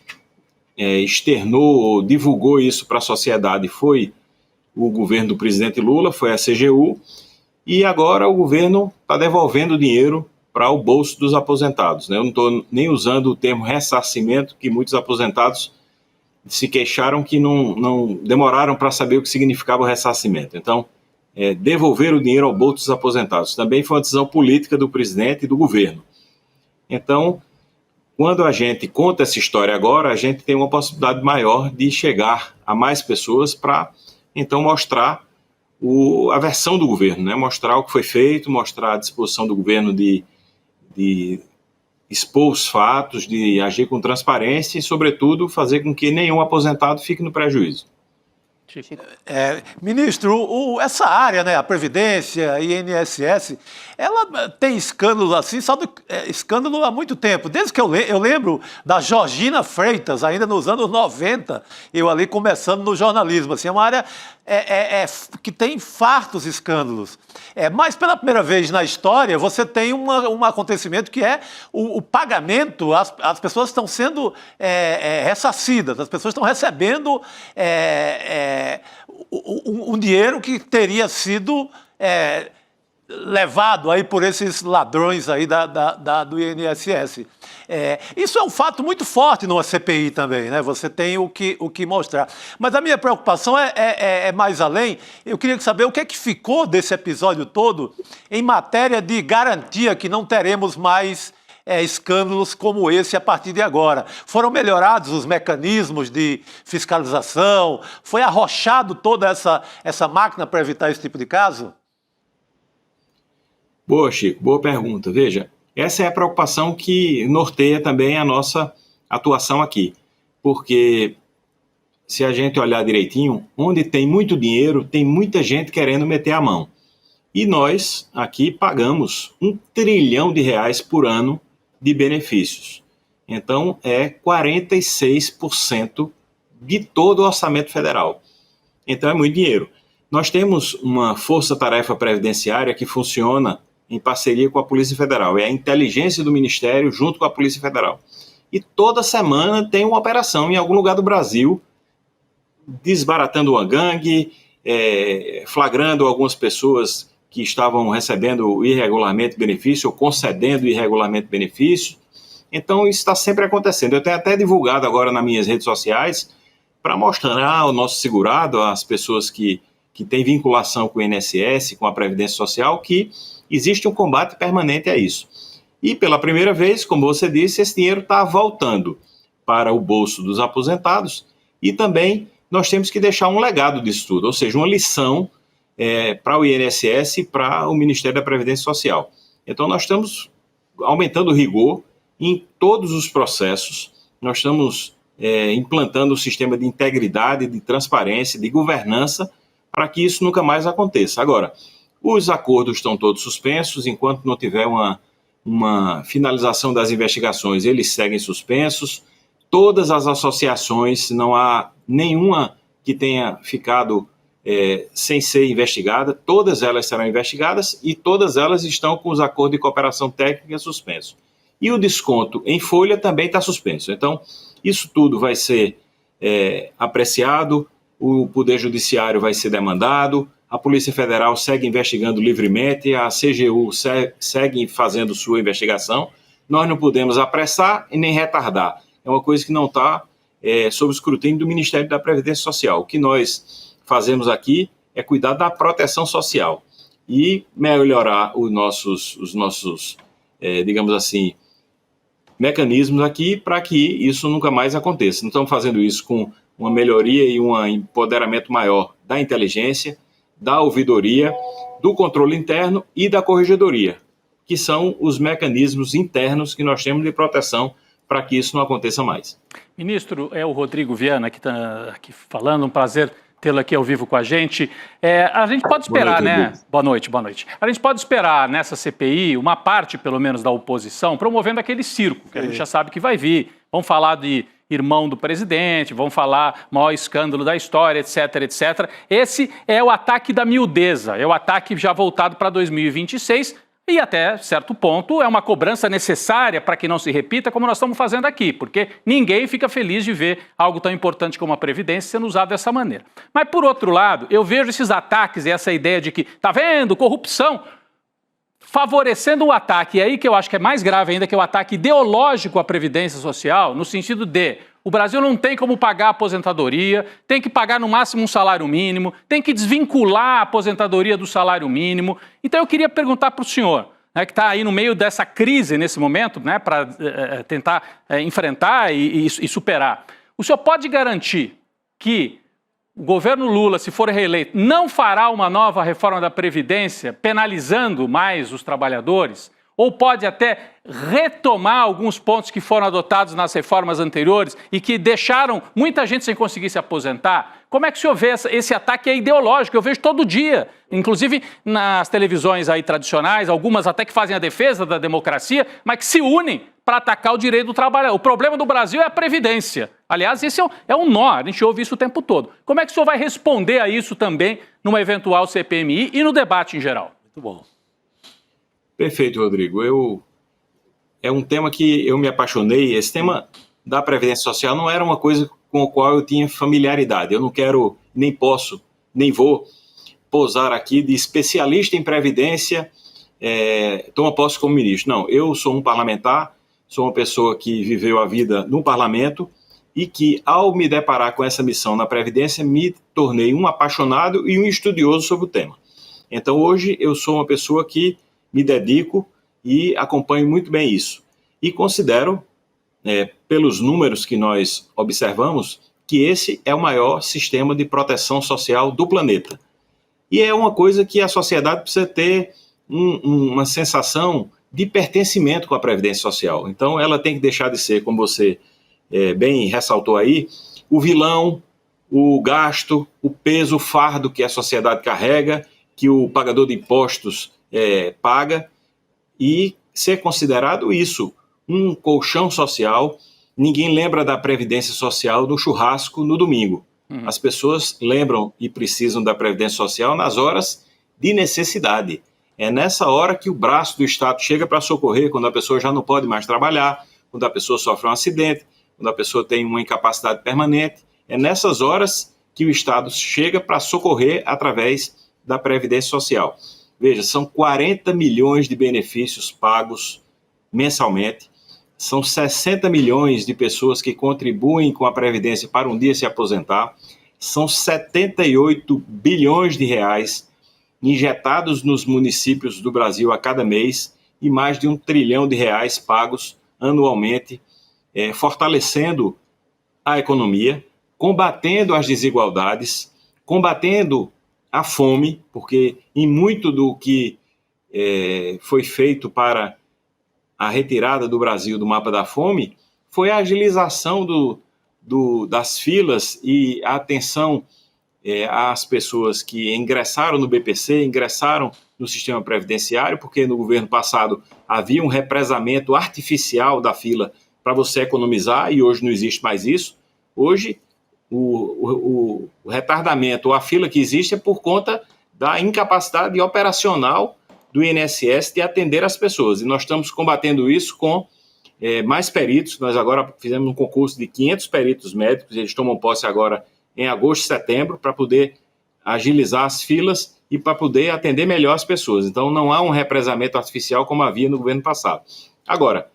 externou, divulgou isso para a sociedade foi o governo do presidente Lula, foi a CGU, e agora o governo está devolvendo dinheiro para o bolso dos aposentados. Eu não estou nem usando o termo ressarcimento, que muitos aposentados se queixaram que não demoraram para saber o que significava o ressarcimento. Então, devolver o dinheiro ao bolso dos aposentados também foi uma decisão política do presidente e do governo. Então, quando a gente conta essa história agora, a gente tem uma possibilidade maior de chegar a mais pessoas para, então, mostrar a versão do governo, né? Mostrar o que foi feito, mostrar a disposição do governo de expor os fatos, de agir com transparência e, sobretudo, fazer com que nenhum aposentado fique no prejuízo. Ministro, essa área, né, a Previdência, INSS, ela tem escândalo assim, escândalo há muito tempo. Desde que eu lembro da Georgina Freitas, ainda nos anos 90, eu ali começando no jornalismo. Assim, é uma área que tem fartos escândalos. Mas pela primeira vez na história, você tem um acontecimento que é o pagamento, as pessoas estão sendo ressarcidas, as pessoas estão recebendo um dinheiro que teria sido levado aí por esses ladrões aí do INSS. Isso é um fato muito forte numa CPI também, né? Você tem o que mostrar. Mas a minha preocupação é mais além. Eu queria saber o que é que ficou desse episódio todo em matéria de garantia que não teremos mais escândalos como esse a partir de agora. Foram melhorados os mecanismos de fiscalização? Foi arrochado toda essa máquina para evitar esse tipo de caso? Boa, Chico, boa pergunta. Veja, essa é a preocupação que norteia também a nossa atuação aqui. Porque, se a gente olhar direitinho, onde tem muito dinheiro, tem muita gente querendo meter a mão. E nós, aqui, pagamos R$1 trilhão por ano de benefícios. Então, é 46% de todo o orçamento federal. Então, é muito dinheiro. Nós temos uma força-tarefa previdenciária que funciona em parceria com a Polícia Federal. É a inteligência do Ministério junto com a Polícia Federal. E toda semana tem uma operação em algum lugar do Brasil, desbaratando uma gangue, flagrando algumas pessoas que estavam recebendo irregularmente benefício ou concedendo irregularmente benefício. Então, isso está sempre acontecendo. Eu tenho até divulgado agora nas minhas redes sociais para mostrar ao nosso segurado, às pessoas que têm vinculação com o INSS, com a Previdência Social, que existe um combate permanente a isso. E pela primeira vez, como você disse, esse dinheiro está voltando para o bolso dos aposentados e também nós temos que deixar um legado disso tudo, ou seja, uma lição para o INSS e para o Ministério da Previdência Social. Então nós estamos aumentando o rigor em todos os processos, nós estamos implantando um sistema de integridade, de transparência, de governança, para que isso nunca mais aconteça. Agora, os acordos estão todos suspensos, enquanto não tiver uma finalização das investigações, eles seguem suspensos. Todas as associações, não há nenhuma que tenha ficado sem ser investigada, todas elas serão investigadas e todas elas estão com os acordos de cooperação técnica suspensos. E o desconto em folha também está suspenso. Então, isso tudo vai ser apreciado, o Poder Judiciário vai ser demandado, a Polícia Federal segue investigando livremente, a CGU segue fazendo sua investigação. Nós não podemos apressar e nem retardar. É uma coisa que não está sob o escrutínio do Ministério da Previdência Social. O que nós fazemos aqui é cuidar da proteção social e melhorar os nossos digamos assim, mecanismos aqui para que isso nunca mais aconteça. Não estamos fazendo isso com uma melhoria e um empoderamento maior da inteligência, da ouvidoria, do controle interno e da corregedoria, que são os mecanismos internos que nós temos de proteção para que isso não aconteça mais. Ministro, é o Rodrigo Viana que está aqui falando, um prazer tê-lo aqui ao vivo com a gente. A gente pode esperar, né? Boa noite. A gente pode esperar nessa CPI uma parte, pelo menos, da oposição promovendo aquele circo, que a gente já sabe que vai vir. Vão falar de irmão do presidente, vão falar maior escândalo da história, etc, etc. Esse é o ataque da miudeza, é o ataque já voltado para 2026, e até certo ponto é uma cobrança necessária para que não se repita como nós estamos fazendo aqui, porque ninguém fica feliz de ver algo tão importante como a Previdência sendo usado dessa maneira. Mas, por outro lado, eu vejo esses ataques e essa ideia de que, tá vendo, corrupção, favorecendo o ataque, e aí que eu acho que é mais grave ainda, que é o ataque ideológico à Previdência Social, no sentido de o Brasil não tem como pagar a aposentadoria, tem que pagar no máximo um salário mínimo, tem que desvincular a aposentadoria do salário mínimo. Então eu queria perguntar para o senhor, né, que está aí no meio dessa crise nesse momento, né, para tentar enfrentar e superar. O senhor pode garantir que o governo Lula, se for reeleito, não fará uma nova reforma da Previdência penalizando mais os trabalhadores? Ou pode até retomar alguns pontos que foram adotados nas reformas anteriores e que deixaram muita gente sem conseguir se aposentar? Como é que o senhor vê esse ataque ideológico? Eu vejo todo dia, inclusive nas televisões aí tradicionais, algumas até que fazem a defesa da democracia, mas que se unem para atacar o direito do trabalhador. O problema do Brasil é a Previdência. Aliás, esse é um nó, a gente ouve isso o tempo todo. Como é que o senhor vai responder a isso também numa eventual CPMI e no debate em geral? Muito bom. Perfeito, Rodrigo. É um tema que eu me apaixonei. Esse tema da Previdência Social não era uma coisa com a qual eu tinha familiaridade. Eu não quero, nem posso, nem vou posar aqui de especialista em Previdência, toma posse como ministro. Não, eu sou um parlamentar, sou uma pessoa que viveu a vida no parlamento e que, ao me deparar com essa missão na Previdência, me tornei um apaixonado e um estudioso sobre o tema. Então, hoje, eu sou uma pessoa que me dedico e acompanho muito bem isso. E considero, pelos números que nós observamos, que esse é o maior sistema de proteção social do planeta. E é uma coisa que a sociedade precisa ter uma sensação de pertencimento com a Previdência Social. Então, ela tem que deixar de ser, como você bem ressaltou aí, o vilão, o gasto, o peso, o fardo que a sociedade carrega, que o pagador de impostos paga, e ser considerado isso, um colchão social. Ninguém lembra da Previdência Social no churrasco no domingo. As pessoas lembram e precisam da Previdência Social nas horas de necessidade. É nessa hora que o braço do Estado chega para socorrer, quando a pessoa já não pode mais trabalhar, quando a pessoa sofre um acidente, quando a pessoa tem uma incapacidade permanente. É nessas horas que o Estado chega para socorrer através da Previdência Social. Veja, são 40 milhões de benefícios pagos mensalmente, são 60 milhões de pessoas que contribuem com a Previdência para um dia se aposentar, são 78 bilhões de reais injetados nos municípios do Brasil a cada mês e mais de R$1 trilhão pagos anualmente, fortalecendo a economia, combatendo as desigualdades, combatendo a fome, porque em muito do que foi feito para a retirada do Brasil do mapa da fome foi a agilização das filas e a atenção às pessoas que ingressaram no BPC, ingressaram no sistema previdenciário, porque no governo passado havia um represamento artificial da fila para você economizar e hoje não existe mais isso. Hoje o retardamento ou a fila que existe é por conta da incapacidade operacional do INSS de atender as pessoas. E nós estamos combatendo isso com mais peritos. Nós agora fizemos um concurso de 500 peritos médicos, eles tomam posse agora em agosto e setembro para poder agilizar as filas e para poder atender melhor as pessoas. Então não há um represamento artificial como havia no governo passado. Agora,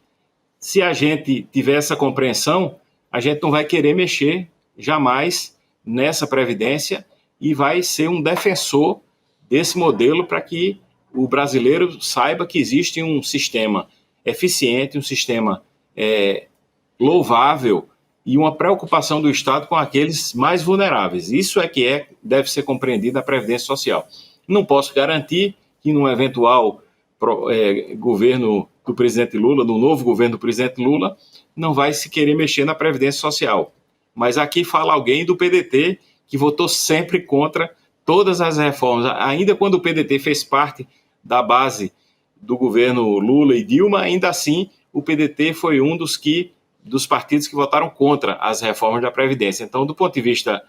se a gente tiver essa compreensão, a gente não vai querer mexer jamais nessa previdência e vai ser um defensor desse modelo para que o brasileiro saiba que existe um sistema eficiente, um sistema louvável e uma preocupação do Estado com aqueles mais vulneráveis. Isso é que deve ser compreendido na Previdência Social. Não posso garantir que num eventual governo do presidente Lula, no novo governo do presidente Lula, não vai se querer mexer na Previdência Social. Mas aqui fala alguém do PDT que votou sempre contra todas as reformas. Ainda quando o PDT fez parte da base do governo Lula e Dilma, ainda assim o PDT foi um dos partidos que votaram contra as reformas da Previdência. Então, do ponto de vista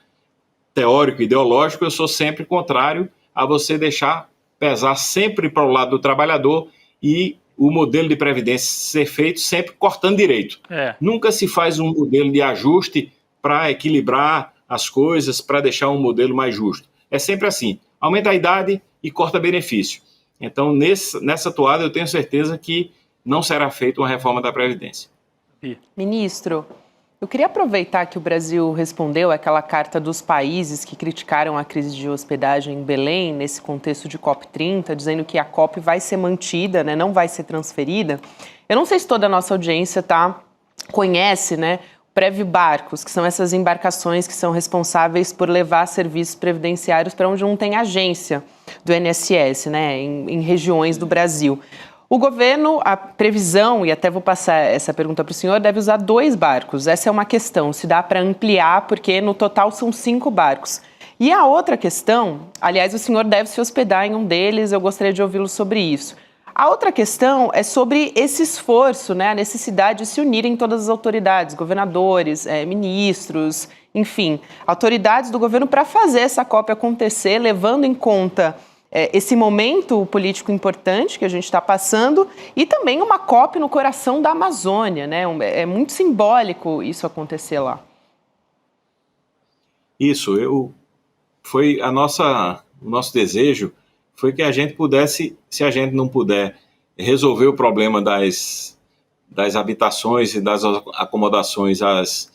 teórico e ideológico, eu sou sempre contrário a você deixar pesar sempre para o lado do trabalhador e o modelo de previdência ser feito sempre cortando direito. Nunca se faz um modelo de ajuste para equilibrar as coisas, para deixar um modelo mais justo. É sempre assim, aumenta a idade e corta benefício. Então, nessa toada, eu tenho certeza que não será feita uma reforma da Previdência. Ministro, eu queria aproveitar que o Brasil respondeu àquela carta dos países que criticaram a crise de hospedagem em Belém, nesse contexto de COP30, dizendo que a COP vai ser mantida, né, não vai ser transferida. Eu não sei se toda a nossa audiência conhece, né, Previbarcos, que são essas embarcações que são responsáveis por levar serviços previdenciários para onde não tem agência do INSS, né, em regiões do Brasil. O governo, a previsão, e até vou passar essa pergunta para o senhor, deve usar 2 barcos. Essa é uma questão, se dá para ampliar, porque no total são 5 barcos. E a outra questão, aliás, o senhor deve se hospedar em um deles, eu gostaria de ouvi-lo sobre isso. A outra questão é sobre esse esforço, né, a necessidade de se unirem todas as autoridades, governadores, ministros, enfim, autoridades do governo para fazer essa COP acontecer, levando em conta esse momento político importante que a gente está passando e também uma COP no coração da Amazônia, né? É muito simbólico isso acontecer lá. Isso, foi o nosso desejo foi que a gente pudesse, se a gente não puder resolver o problema das habitações e das acomodações às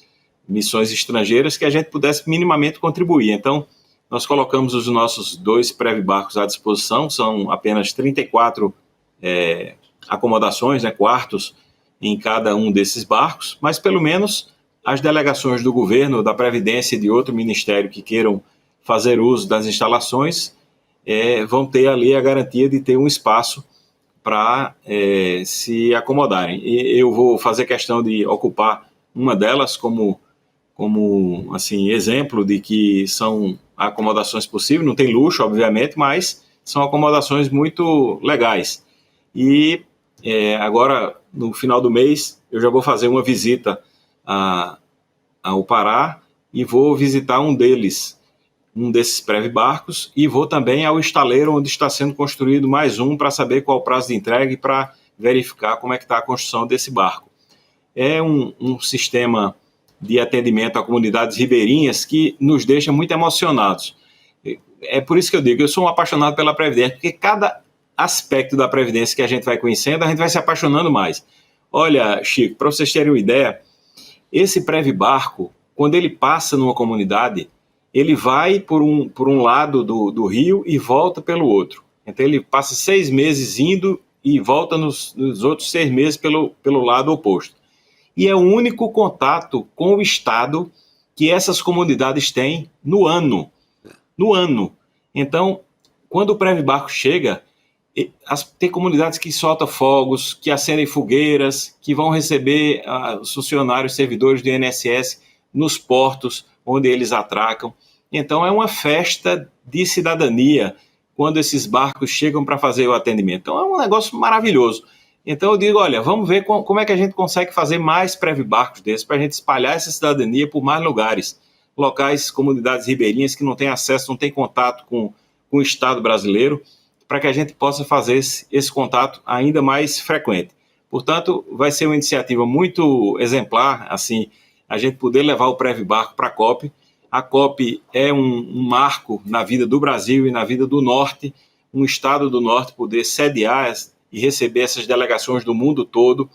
missões estrangeiras, que a gente pudesse minimamente contribuir. Então, nós colocamos os nossos 2 Previbarcos à disposição, são apenas 34 acomodações, né, quartos em cada um desses barcos, mas pelo menos as delegações do governo, da Previdência e de outro ministério que queiram fazer uso das instalações, vão ter ali a garantia de ter um espaço para se acomodarem. E eu vou fazer questão de ocupar uma delas como assim, exemplo de que são acomodações possíveis, não tem luxo, obviamente, mas são acomodações muito legais. E agora, no final do mês, eu já vou fazer uma visita ao Pará e vou visitar um desses Previbarcos e vou também ao estaleiro onde está sendo construído mais um para saber qual o prazo de entrega e para verificar como é que está a construção desse barco. É um sistema de atendimento a comunidades ribeirinhas que nos deixa muito emocionados. É por isso que eu digo, eu sou um apaixonado pela Previdência, porque cada aspecto da Previdência que a gente vai conhecendo, a gente vai se apaixonando mais. Olha, Chico, para vocês terem uma ideia, esse Previbarco, quando ele passa numa comunidade, ele vai por um lado do rio e volta pelo outro. Então ele passa 6 meses indo e volta nos outros 6 meses pelo lado oposto. E é o único contato com o Estado que essas comunidades têm no ano. No ano. Então, quando o Previbarco chega, tem comunidades que soltam fogos, que acendem fogueiras, que vão receber os funcionários, servidores do INSS nos portos onde eles atracam. Então, é uma festa de cidadania quando esses barcos chegam para fazer o atendimento. Então, é um negócio maravilhoso. Então eu digo, olha, vamos ver como é que a gente consegue fazer mais Previbarcos desses para a gente espalhar essa cidadania por mais lugares, locais, comunidades ribeirinhas que não têm acesso, não têm contato com o Estado brasileiro, para que a gente possa fazer esse contato ainda mais frequente. Portanto, vai ser uma iniciativa muito exemplar, assim, a gente poder levar o Previbarco para a COP. A COP é um marco na vida do Brasil e na vida do Norte, um Estado do Norte poder sediar e receber essas delegações do mundo todo,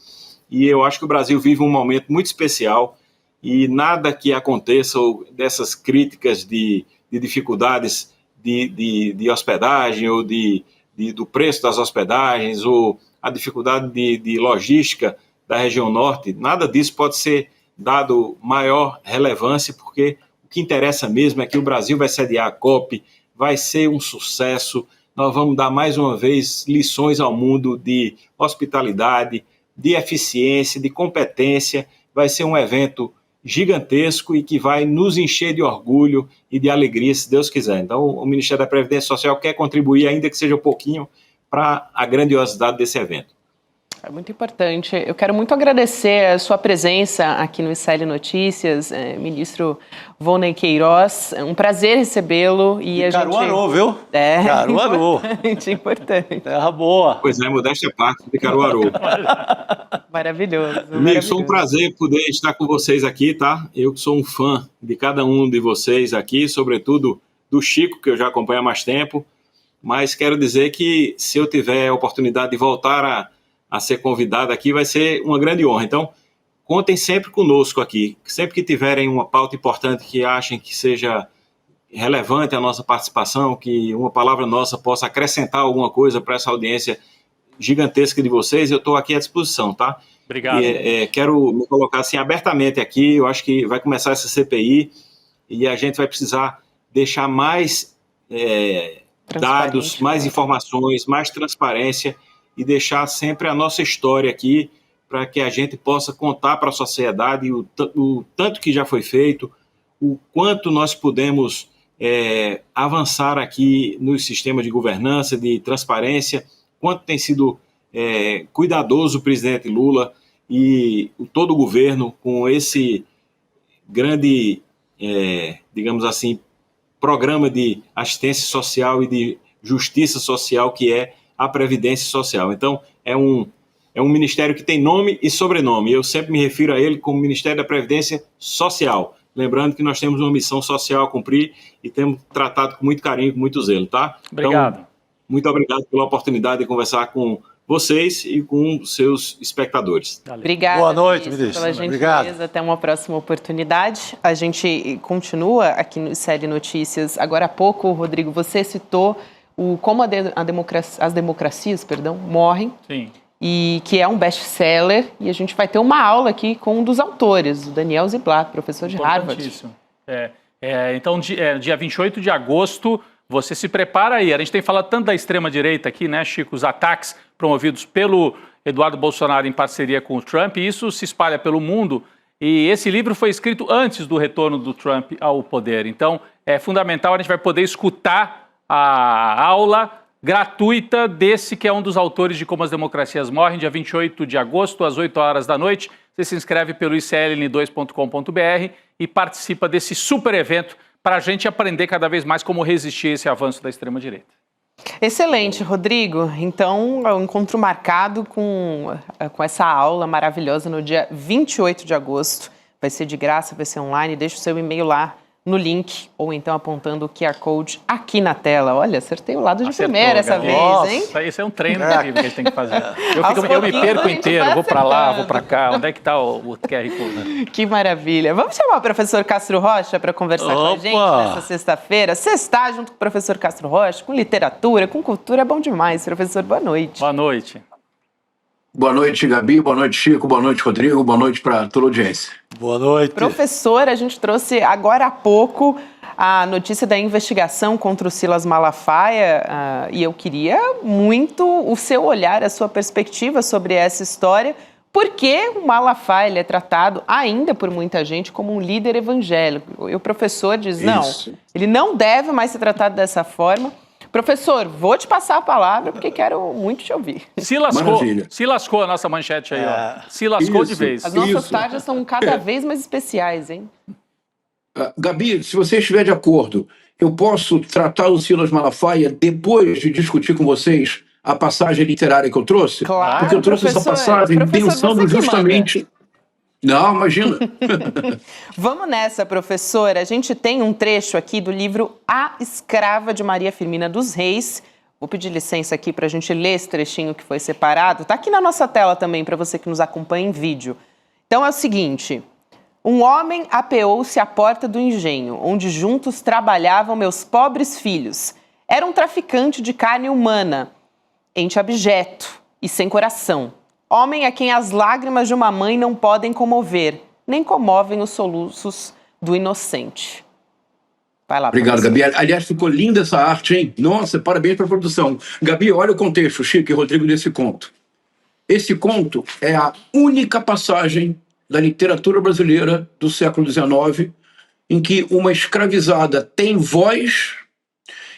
e eu acho que o Brasil vive um momento muito especial e nada que aconteça, ou dessas críticas de dificuldades de hospedagem, ou do preço das hospedagens, ou a dificuldade de logística da região norte, nada disso pode ser dado maior relevância, porque o que interessa mesmo é que o Brasil vai sediar a COP, vai ser um sucesso, nós vamos dar mais uma vez lições ao mundo de hospitalidade, de eficiência, de competência, vai ser um evento gigantesco e que vai nos encher de orgulho e de alegria, se Deus quiser. Então, o Ministério da Previdência Social quer contribuir, ainda que seja um pouquinho, para a grandiosidade desse evento. É muito importante. Eu quero muito agradecer a sua presença aqui no ICL Notícias, ministro Volney Queiroz. É um prazer recebê-lo. E a Caruaru, gente... viu? Caruaru. Importante. Terra boa. Pois é, modéstia à parte, de Caruaru. Maravilhoso. Amigo, foi um prazer poder estar com vocês aqui, tá? Eu que sou um fã de cada um de vocês aqui, sobretudo do Chico, que eu já acompanho há mais tempo. Mas quero dizer que se eu tiver a oportunidade de voltar a ser convidado aqui, vai ser uma grande honra. Então, contem sempre conosco aqui. Sempre que tiverem uma pauta importante que achem que seja relevante a nossa participação, que uma palavra nossa possa acrescentar alguma coisa para essa audiência gigantesca de vocês, eu estou aqui à disposição, tá? Obrigado. Quero me colocar assim abertamente aqui. Eu acho que vai começar essa CPI e a gente vai precisar deixar mais dados, mais informações, mais transparência, e deixar sempre a nossa história aqui para que a gente possa contar para a sociedade o tanto que já foi feito, o quanto nós podemos avançar aqui nos sistemas de governança, de transparência, quanto tem sido cuidadoso o presidente Lula e todo o governo com esse grande, digamos assim, programa de assistência social e de justiça social que é a Previdência Social. Então, é um ministério que tem nome e sobrenome. Eu sempre me refiro a ele como Ministério da Previdência Social. Lembrando que nós temos uma missão social a cumprir e temos tratado com muito carinho, com muito zelo, tá? Obrigado. Então, muito obrigado pela oportunidade de conversar com vocês e com seus espectadores. Obrigada. Boa noite, ministro, pela gentileza. Obrigado. Até uma próxima oportunidade. A gente continua aqui no ICL Notícias. Agora há pouco, Rodrigo, você citou como as democracias morrem. Sim. E que é um best-seller, e a gente vai ter uma aula aqui com um dos autores, o Daniel Ziblatt, professor de Harvard. Então, dia 28 de agosto, você se prepara aí. A gente tem falado tanto da extrema-direita aqui, né, Chico? Os ataques promovidos pelo Eduardo Bolsonaro em parceria com o Trump, e isso se espalha pelo mundo. E esse livro foi escrito antes do retorno do Trump ao poder. Então, é fundamental, a gente vai poder escutar a aula gratuita desse que é um dos autores de Como as Democracias Morrem, dia 28 de agosto, às 8 horas da noite. Você se inscreve pelo icln2.com.br e participa desse super evento para a gente aprender cada vez mais como resistir a esse avanço da extrema-direita. Excelente, Rodrigo. Então, é um encontro marcado com essa aula maravilhosa no dia 28 de agosto. Vai ser de graça, vai ser online. Deixa o seu e-mail lá no link, ou então apontando o QR Code aqui na tela. Olha, acertei o lado de primeira essa vez, hein? Nossa, isso é um treino terrível que a gente tem que fazer. Eu me perco inteiro, vou para lá, vou para cá. Onde é que está o QR Code? Que maravilha. Vamos chamar o professor Castro Rocha para conversar com a gente nessa sexta-feira. Sexta, junto com o professor Castro Rocha, com literatura, com cultura, é bom demais. Professor, boa noite. Boa noite. Boa noite, Gabi. Boa noite, Chico. Boa noite, Rodrigo. Boa noite para toda a audiência. Boa noite. Professor, a gente trouxe agora há pouco a notícia da investigação contra o Silas Malafaia e eu queria muito o seu olhar, a sua perspectiva sobre essa história, porque o Malafaia ele é tratado ainda por muita gente como um líder evangélico. E o professor diz, não, ele não deve mais ser tratado dessa forma. Professor, vou te passar a palavra porque quero muito te ouvir. Se lascou a nossa manchete aí, ó. Se lascou de vez. As nossas tardes são cada vez mais especiais, hein? Gabi, se você estiver de acordo, eu posso tratar o Silas Malafaia depois de discutir com vocês a passagem literária que eu trouxe? Claro, porque eu trouxe essa passagem pensando justamente... Não, imagina. Vamos nessa, professora. A gente tem um trecho aqui do livro A Escrava de Maria Firmina dos Reis. Vou pedir licença aqui para a gente ler esse trechinho que foi separado. Está aqui na nossa tela também, para você que nos acompanha em vídeo. Então é o seguinte: Um homem apeou-se à porta do engenho, onde juntos trabalhavam meus pobres filhos. Era um traficante de carne humana, ente abjeto e sem coração. Homem a quem as lágrimas de uma mãe não podem comover, nem comovem os soluços do inocente. Vai lá. Obrigado, Gabi. Aliás, ficou linda essa arte, hein? Nossa, parabéns para a produção. Gabi, olha o contexto, Chico e Rodrigo, desse conto. Esse conto é a única passagem da literatura brasileira do século XIX em que uma escravizada tem voz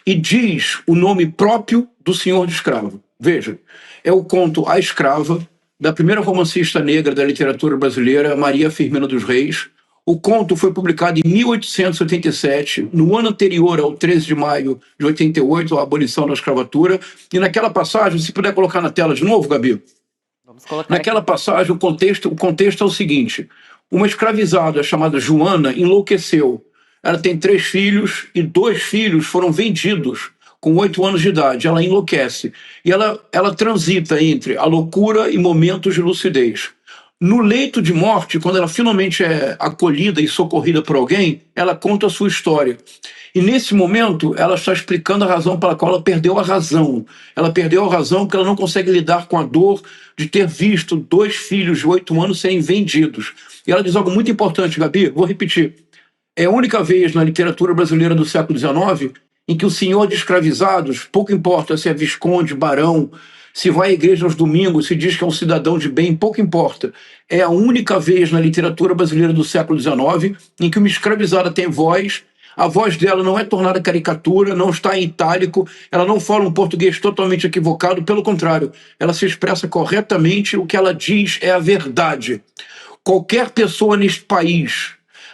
e diz o nome próprio do senhor de escravo. Veja, é o conto A Escrava, da primeira romancista negra da literatura brasileira, Maria Firmina dos Reis. O conto foi publicado em 1887, no ano anterior ao 13 de maio de 88, a abolição da escravatura. E naquela passagem, se puder colocar na tela de novo, Gabi. Vamos colocar naquela aqui. passagem, o contexto é o seguinte. Uma escravizada chamada Joana enlouqueceu. Ela tem 3 filhos e 2 filhos foram vendidos com 8 anos de idade. Ela enlouquece. E ela transita entre a loucura e momentos de lucidez. No leito de morte, quando ela finalmente é acolhida e socorrida por alguém, ela conta a sua história. E nesse momento, ela está explicando a razão pela qual ela perdeu a razão. Ela perdeu a razão porque ela não consegue lidar com a dor de ter visto 2 filhos de 8 anos serem vendidos. E ela diz algo muito importante, Gabi, vou repetir. É a única vez na literatura brasileira do século XIX em que o senhor de escravizados, pouco importa se é visconde, barão, se vai à igreja aos domingos, se diz que é um cidadão de bem, pouco importa. É a única vez na literatura brasileira do século XIX em que uma escravizada tem voz, a voz dela não é tornada caricatura, não está em itálico, ela não fala um português totalmente equivocado, pelo contrário, ela se expressa corretamente, o que ela diz é a verdade. Qualquer pessoa neste país,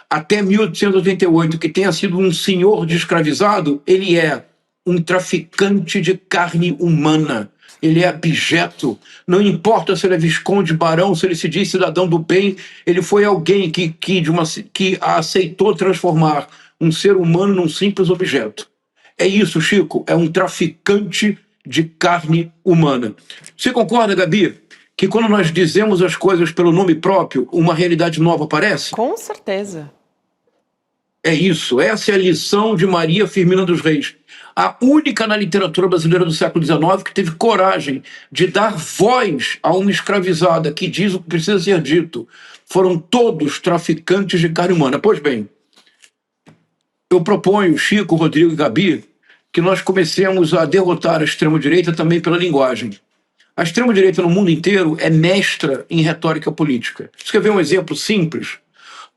até 1888, que tenha sido um senhor de escravizado, ele é um traficante de carne humana. Ele é abjeto, não importa se ele é visconde, barão, se ele se diz cidadão do bem, ele foi alguém que aceitou transformar um ser humano num simples objeto. É isso, Chico, é um traficante de carne humana. Você concorda, Gabi, que quando nós dizemos as coisas pelo nome próprio, uma realidade nova aparece? Com certeza. É isso, essa é a lição de Maria Firmina dos Reis. A única na literatura brasileira do século XIX que teve coragem de dar voz a uma escravizada que diz o que precisa ser dito. Foram todos traficantes de carne humana. Pois bem, eu proponho, Chico, Rodrigo e Gabi, que nós comecemos a derrotar a extrema-direita também pela linguagem. A extrema-direita no mundo inteiro é mestra em retórica política. Você quer ver um exemplo simples?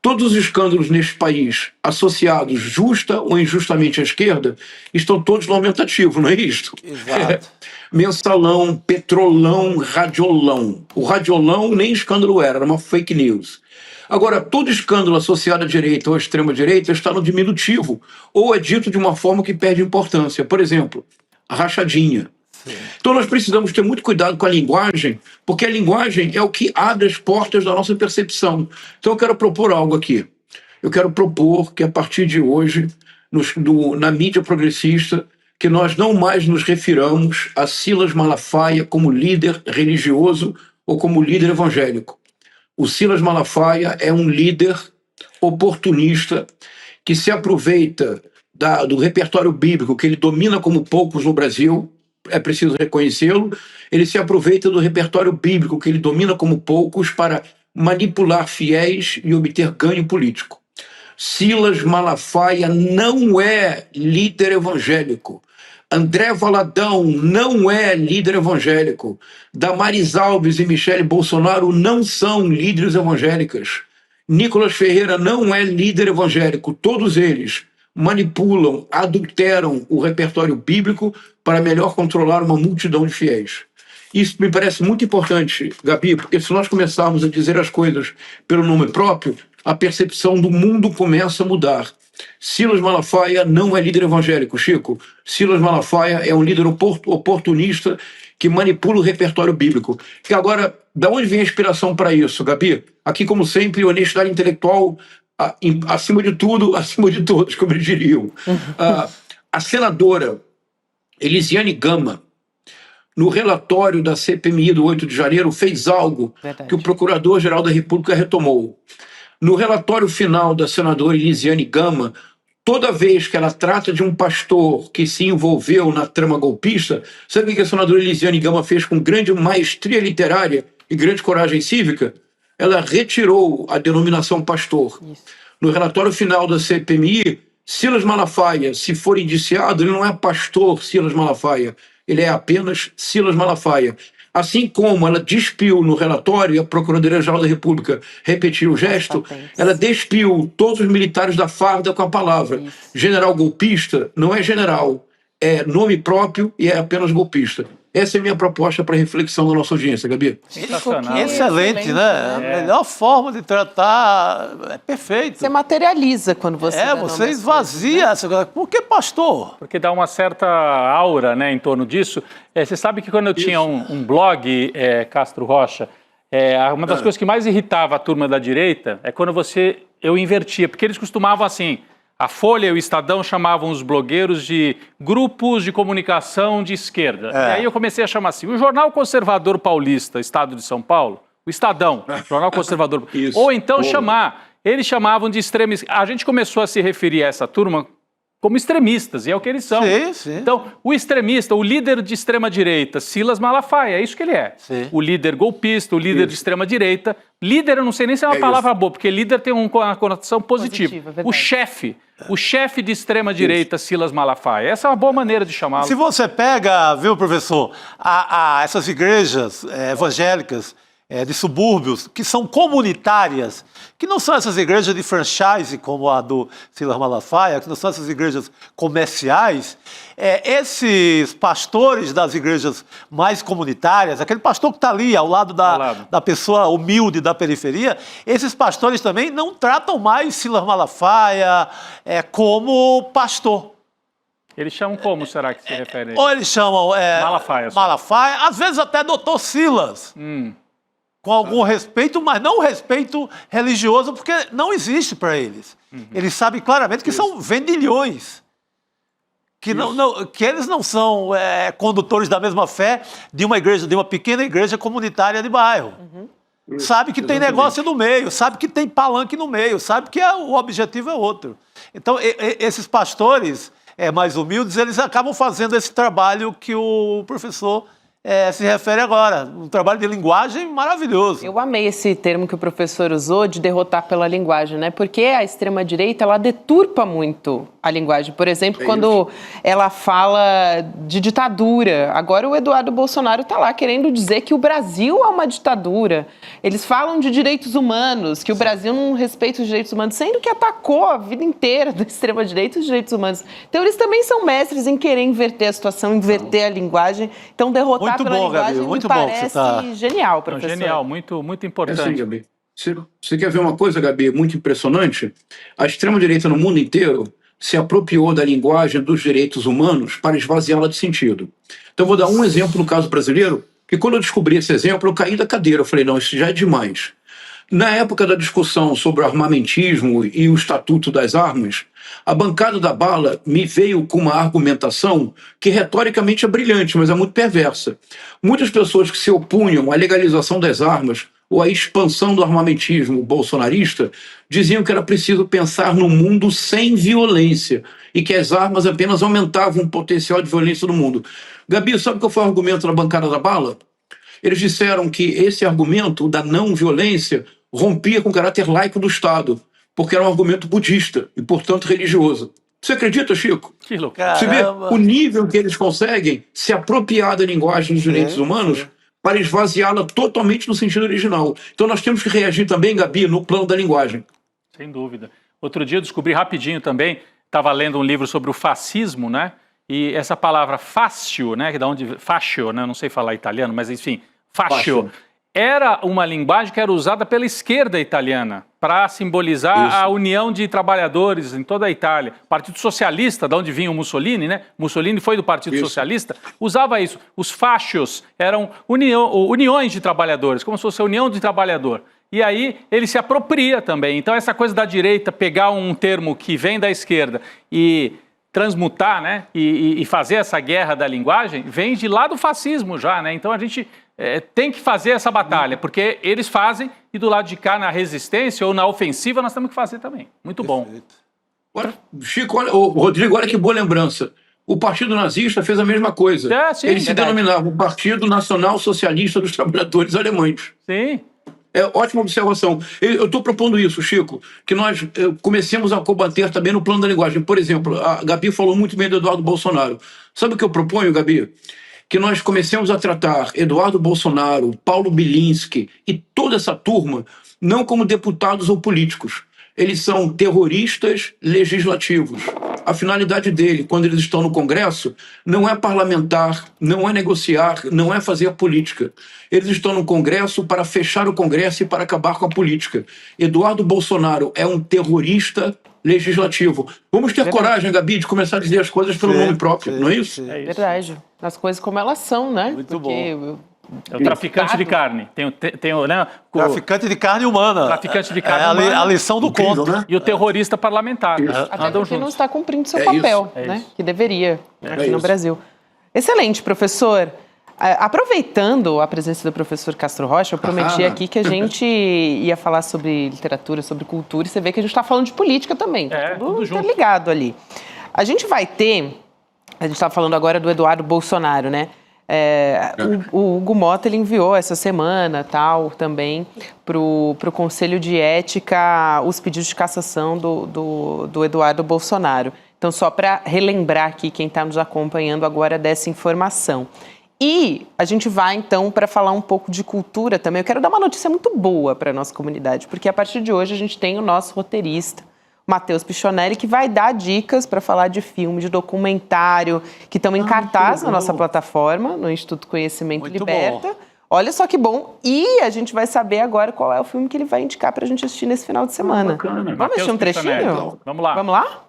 Todos os escândalos neste país associados justa ou injustamente à esquerda estão todos no aumentativo, não é isto? Exato. Mensalão, petrolão, radiolão. O radiolão nem escândalo era uma fake news. Agora, todo escândalo associado à direita ou à extrema-direita está no diminutivo, ou é dito de uma forma que perde importância. Por exemplo, a rachadinha. Então nós precisamos ter muito cuidado com a linguagem, porque a linguagem é o que abre as portas da nossa percepção. Então eu quero propor algo aqui. Eu quero propor que a partir de hoje, na mídia progressista, que nós não mais nos refiramos a Silas Malafaia como líder religioso ou como líder evangélico. O Silas Malafaia é um líder oportunista que se aproveita do repertório bíblico que ele domina como poucos no Brasil. É preciso reconhecê-lo, ele se aproveita do repertório bíblico que ele domina como poucos para manipular fiéis e obter ganho político. Silas Malafaia não é líder evangélico. André Valadão não é líder evangélico. Damares Alves e Michele Bolsonaro não são líderes evangélicas. Nicolas Ferreira não é líder evangélico. Todos eles manipulam, adulteram o repertório bíblico para melhor controlar uma multidão de fiéis. Isso me parece muito importante, Gabi, porque se nós começarmos a dizer as coisas pelo nome próprio, a percepção do mundo começa a mudar. Silas Malafaia não é líder evangélico, Chico. Silas Malafaia é um líder oportunista que manipula o repertório bíblico. E agora, de onde vem a inspiração para isso, Gabi? Aqui, como sempre, honestidade intelectual acima de tudo, acima de todos, como eles diriam. A senadora Elisiane Gama, no relatório da CPMI do 8 de janeiro, fez algo que o Procurador-Geral da República retomou. No relatório final da senadora Elisiane Gama, toda vez que ela trata de um pastor que se envolveu na trama golpista, sabe o que a senadora Elisiane Gama fez com grande maestria literária e grande coragem cívica? Ela retirou a denominação pastor. Isso. No relatório final da CPMI, Silas Malafaia, se for indiciado, ele não é pastor Silas Malafaia, ele é apenas Silas Malafaia. Assim como ela despiu no relatório, a Procuradoria-Geral da República repetiu o gesto, ela despiu todos os militares da farda com a palavra. Isso. General golpista não é general, é nome próprio e é apenas golpista. Essa é a minha proposta para reflexão da nossa audiência, Gabi. Excelente, né? A melhor forma de tratar é perfeito. Você materializa quando você... você esvazia essa coisa. Por que pastor? Porque dá uma certa aura, né, em torno disso. Você sabe que quando eu tinha um blog, Castro Rocha, uma das coisas que mais irritava a turma da direita é quando eu invertia, porque eles costumavam assim... A Folha e o Estadão chamavam os blogueiros de grupos de comunicação de esquerda. E aí eu comecei a chamar assim, o Jornal Conservador Paulista, Estado de São Paulo, o Estadão, Jornal Conservador. Ou então eles chamavam de extremistas. A gente começou a se referir a essa turma como extremistas, e é o que eles são. Sim. Então, o extremista, o líder de extrema-direita, Silas Malafaia, é isso que ele é. Sim. O líder golpista, o líder de extrema-direita. Líder, eu não sei nem se é uma palavra boa, porque líder tem uma conotação positiva. O chefe de extrema-direita, Silas Malafaia. Essa é uma boa maneira de chamá-lo. Se você pega, viu, professor, essas igrejas evangélicas de subúrbios, que são comunitárias, que não são essas igrejas de franchise, como a do Silas Malafaia, que não são essas igrejas comerciais, esses pastores das igrejas mais comunitárias, aquele pastor que está ali ao lado da pessoa humilde da periferia, esses pastores também não tratam mais Silas Malafaia como pastor. Eles chamam como, será que se refere a isso? Ou eles chamam Malafaia, às vezes até doutor Silas. Com algum respeito, mas não respeito religioso, porque não existe para eles. Eles sabem claramente que são vendilhões, que eles não são condutores da mesma fé de uma igreja, de uma pequena igreja comunitária de bairro. Sabe que tem negócio no meio, sabe que tem palanque no meio, sabe que o objetivo é outro. Então, esses pastores mais humildes, eles acabam fazendo esse trabalho que o professor se refere agora, um trabalho de linguagem maravilhoso. Eu amei esse termo que o professor usou, de derrotar pela linguagem, né? Porque a extrema-direita, ela deturpa muito a linguagem. Por exemplo, quando ela fala de ditadura. Agora o Eduardo Bolsonaro está lá querendo dizer que o Brasil é uma ditadura. Eles falam de direitos humanos, que o Brasil não respeita os direitos humanos, sendo que atacou a vida inteira da extrema-direita os direitos humanos. Então eles também são mestres em querer inverter a situação, inverter a linguagem. Então derrotar pela linguagem me parece genial, professor. Genial, muito, muito importante. Assim, Gabi. Você quer ver uma coisa, Gabi, muito impressionante? A extrema-direita no mundo inteiro se apropriou da linguagem dos direitos humanos para esvaziá-la de sentido. Então, eu vou dar um exemplo no caso brasileiro, que quando eu descobri esse exemplo, eu caí da cadeira. Eu falei, não, isso já é demais. Na época da discussão sobre o armamentismo e o Estatuto das Armas, a bancada da bala me veio com uma argumentação que retoricamente é brilhante, mas é muito perversa. Muitas pessoas que se opunham à legalização das armas ou à expansão do armamentismo bolsonarista diziam que era preciso pensar num mundo sem violência e que as armas apenas aumentavam o potencial de violência no mundo. Gabi, sabe qual foi o argumento da bancada da bala? Eles disseram que esse argumento da não violência rompia com o caráter laico do Estado, porque era um argumento budista e, portanto, religioso. Você acredita, Chico? Que loucura. Você vê o nível que eles conseguem se apropriar da linguagem dos direitos humanos para esvaziá-la totalmente no sentido original. Então nós temos que reagir também, Gabi, no plano da linguagem. Sem dúvida. Outro dia eu descobri rapidinho também, estava lendo um livro sobre o fascismo, né? E essa palavra fascio, né? Que da onde fascio, né? Não sei falar italiano, mas enfim, fascio. Era uma linguagem que era usada pela esquerda italiana para simbolizar a união de trabalhadores em toda a Itália. O Partido Socialista, da onde vinha o Mussolini, né? Mussolini foi do Partido Socialista, usava isso. Os fascios eram uniões de trabalhadores, como se fosse a união de trabalhador. E aí ele se apropria também. Então essa coisa da direita pegar um termo que vem da esquerda e transmutar, né, e fazer essa guerra da linguagem, vem de lá do fascismo já, né? Então a gente tem que fazer essa batalha, porque eles fazem e do lado de cá, na resistência ou na ofensiva, nós temos que fazer também. Muito bom. Agora, Chico, Rodrigo, olha que boa lembrança. O Partido Nazista fez a mesma coisa. Sim, Ele se denominava o Partido Nacional Socialista dos Trabalhadores Alemães. Sim. Ótima observação. Eu estou propondo isso, Chico, que nós comecemos a combater também no plano da linguagem. Por exemplo, a Gabi falou muito bem do Eduardo Bolsonaro. Sabe o que eu proponho, Gabi? Que nós comecemos a tratar Eduardo Bolsonaro, Paulo Bilinski e toda essa turma não como deputados ou políticos. Eles são terroristas legislativos. A finalidade dele, quando eles estão no Congresso, não é parlamentar, não é negociar, não é fazer política. Eles estão no Congresso para fechar o Congresso e para acabar com a política. Eduardo Bolsonaro é um terrorista legislativo. Vamos ter coragem, Gabi, de começar a dizer as coisas pelo nome próprio, não é isso? É isso. Verdade. As coisas como elas são, né? Muito bom. É o traficante de carne. Tem o, né, traficante de carne humana. Traficante de carne humana. A lição do conto. Né? E o terrorista parlamentar. Até porque não está cumprindo seu papel, né? Que deveria aqui no Brasil. Excelente, professor. Aproveitando a presença do professor Castro Rocha, eu prometi aqui que a gente ia falar sobre literatura, sobre cultura, e você vê que a gente está falando de política também. Tudo interligado ali. A gente estava falando agora do Eduardo Bolsonaro, né? O Hugo Mota ele enviou essa semana também para o Conselho de Ética os pedidos de cassação do Eduardo Bolsonaro. Então, só para relembrar aqui quem está nos acompanhando agora dessa informação. E a gente vai, então, para falar um pouco de cultura também. Eu quero dar uma notícia muito boa para a nossa comunidade, porque a partir de hoje a gente tem o nosso roteirista, Matheus Pichonelli, que vai dar dicas para falar de filme, de documentário, que estão em cartaz na nossa plataforma, no Instituto Conhecimento muito Liberta. Bom. Olha só que bom. E a gente vai saber agora qual é o filme que ele vai indicar para a gente assistir nesse final de semana. Vamos assistir um trechinho? Vamos lá. Vamos lá?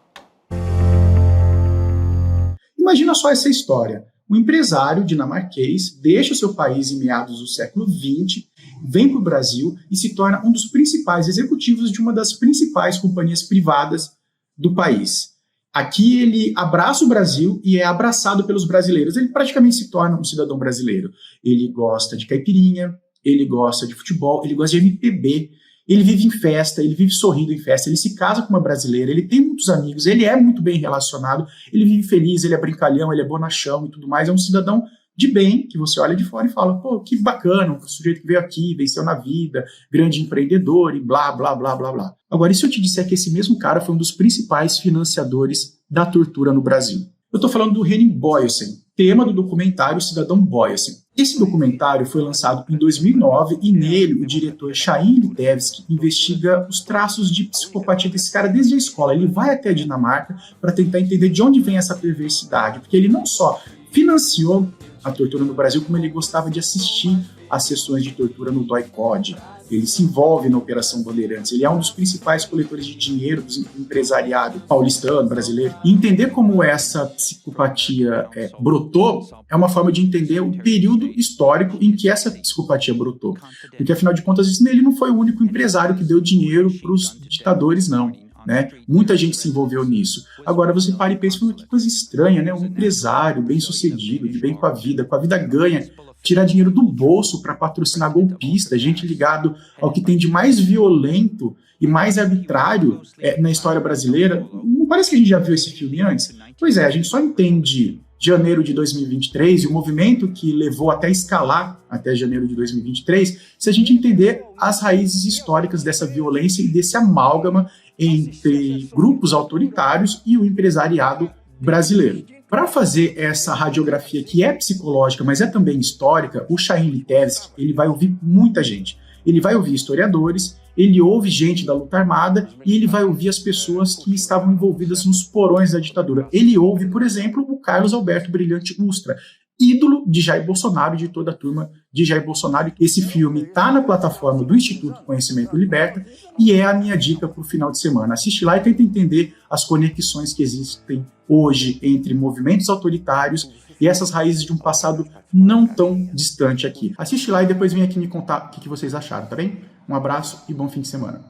Imagina só essa história. Um empresário dinamarquês deixa o seu país em meados do século XX, vem para o Brasil e se torna um dos principais executivos de uma das principais companhias privadas do país. Aqui ele abraça o Brasil e é abraçado pelos brasileiros. Ele praticamente se torna um cidadão brasileiro. Ele gosta de caipirinha, ele gosta de futebol, ele gosta de MPB. Ele vive em festa, ele vive sorrindo em festa, ele se casa com uma brasileira, ele tem muitos amigos, ele é muito bem relacionado, ele vive feliz, ele é brincalhão, ele é bonachão e tudo mais, é um cidadão de bem, que você olha de fora e fala, pô, que bacana, o sujeito que veio aqui, venceu na vida, grande empreendedor e blá, blá, blá, blá, blá. Agora, e se eu te disser que esse mesmo cara foi um dos principais financiadores da tortura no Brasil? Eu tô falando do Henning Boyesen, tema do documentário Cidadão Boyesen. Esse documentário foi lançado em 2009 e nele o diretor Shahin Litevski investiga os traços de psicopatia desse cara desde a escola. Ele vai até a Dinamarca para tentar entender de onde vem essa perversidade, porque ele não só financiou a tortura no Brasil, como ele gostava de assistir às sessões de tortura no Doi-Code. Ele se envolve na Operação Bandeirantes, ele é um dos principais coletores de dinheiro do empresariado paulistano, brasileiro. E entender como essa psicopatia brotou é uma forma de entender o período histórico em que essa psicopatia brotou. Porque, afinal de contas, ele não foi o único empresário que deu dinheiro para os ditadores, não. Né? Muita gente se envolveu nisso. Agora você para e pensa, que coisa estranha, né? Um empresário bem-sucedido, de bem com a vida ganha, tirar dinheiro do bolso para patrocinar golpista, gente ligado ao que tem de mais violento e mais arbitrário na história brasileira. Não parece que a gente já viu esse filme antes? Pois é, a gente só entende janeiro de 2023 e o movimento que levou até escalar até janeiro de 2023, se a gente entender as raízes históricas dessa violência e desse amálgama entre grupos autoritários e o empresariado brasileiro. Para fazer essa radiografia que é psicológica, mas é também histórica, o Shahin Litevski, ele vai ouvir muita gente. Ele vai ouvir historiadores, ele ouve gente da luta armada e ele vai ouvir as pessoas que estavam envolvidas nos porões da ditadura. Ele ouve, por exemplo, o Carlos Alberto Brilhante Ustra, ídolo de Jair Bolsonaro e de toda a turma de Jair Bolsonaro. Esse filme está na plataforma do Instituto Conhecimento Liberta e é a minha dica para o final de semana. Assiste lá e tenta entender as conexões que existem hoje entre movimentos autoritários e essas raízes de um passado não tão distante aqui. Assiste lá e depois vem aqui me contar o que vocês acharam, tá bem? Um abraço e bom fim de semana.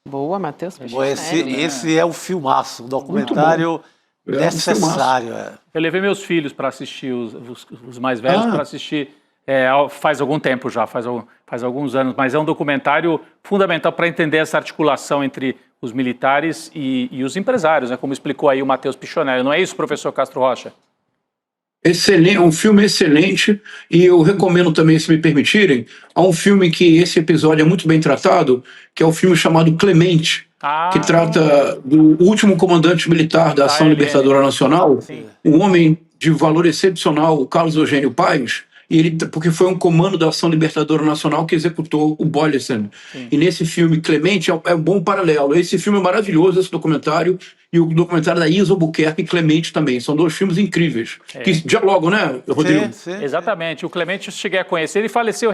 Boa, Matheus. Esse é o filmaço, um documentário necessário. Eu levei meus filhos para assistir, os mais velhos, para assistir faz algum tempo já, faz alguns anos, mas é um documentário fundamental para entender essa articulação entre os militares e os empresários, né, como explicou aí o Matheus Pichonelli. Não é isso, professor Castro Rocha? Excelente, um filme excelente, e eu recomendo também, se me permitirem, há um filme que esse episódio é muito bem tratado, que é o filme chamado Clemente, que trata do último comandante militar da Ação Libertadora Nacional, um homem de valor excepcional, o Carlos Eugênio Paes, porque foi um comando da Ação Libertadora Nacional que executou o Bollesen. E nesse filme, Clemente, é um bom paralelo. Esse filme é maravilhoso, esse documentário, e o documentário da Isa Albuquerque e Clemente também. São dois filmes incríveis, que dialogam, né, Rodrigo? Sim. Exatamente. O Clemente eu cheguei a conhecer, ele faleceu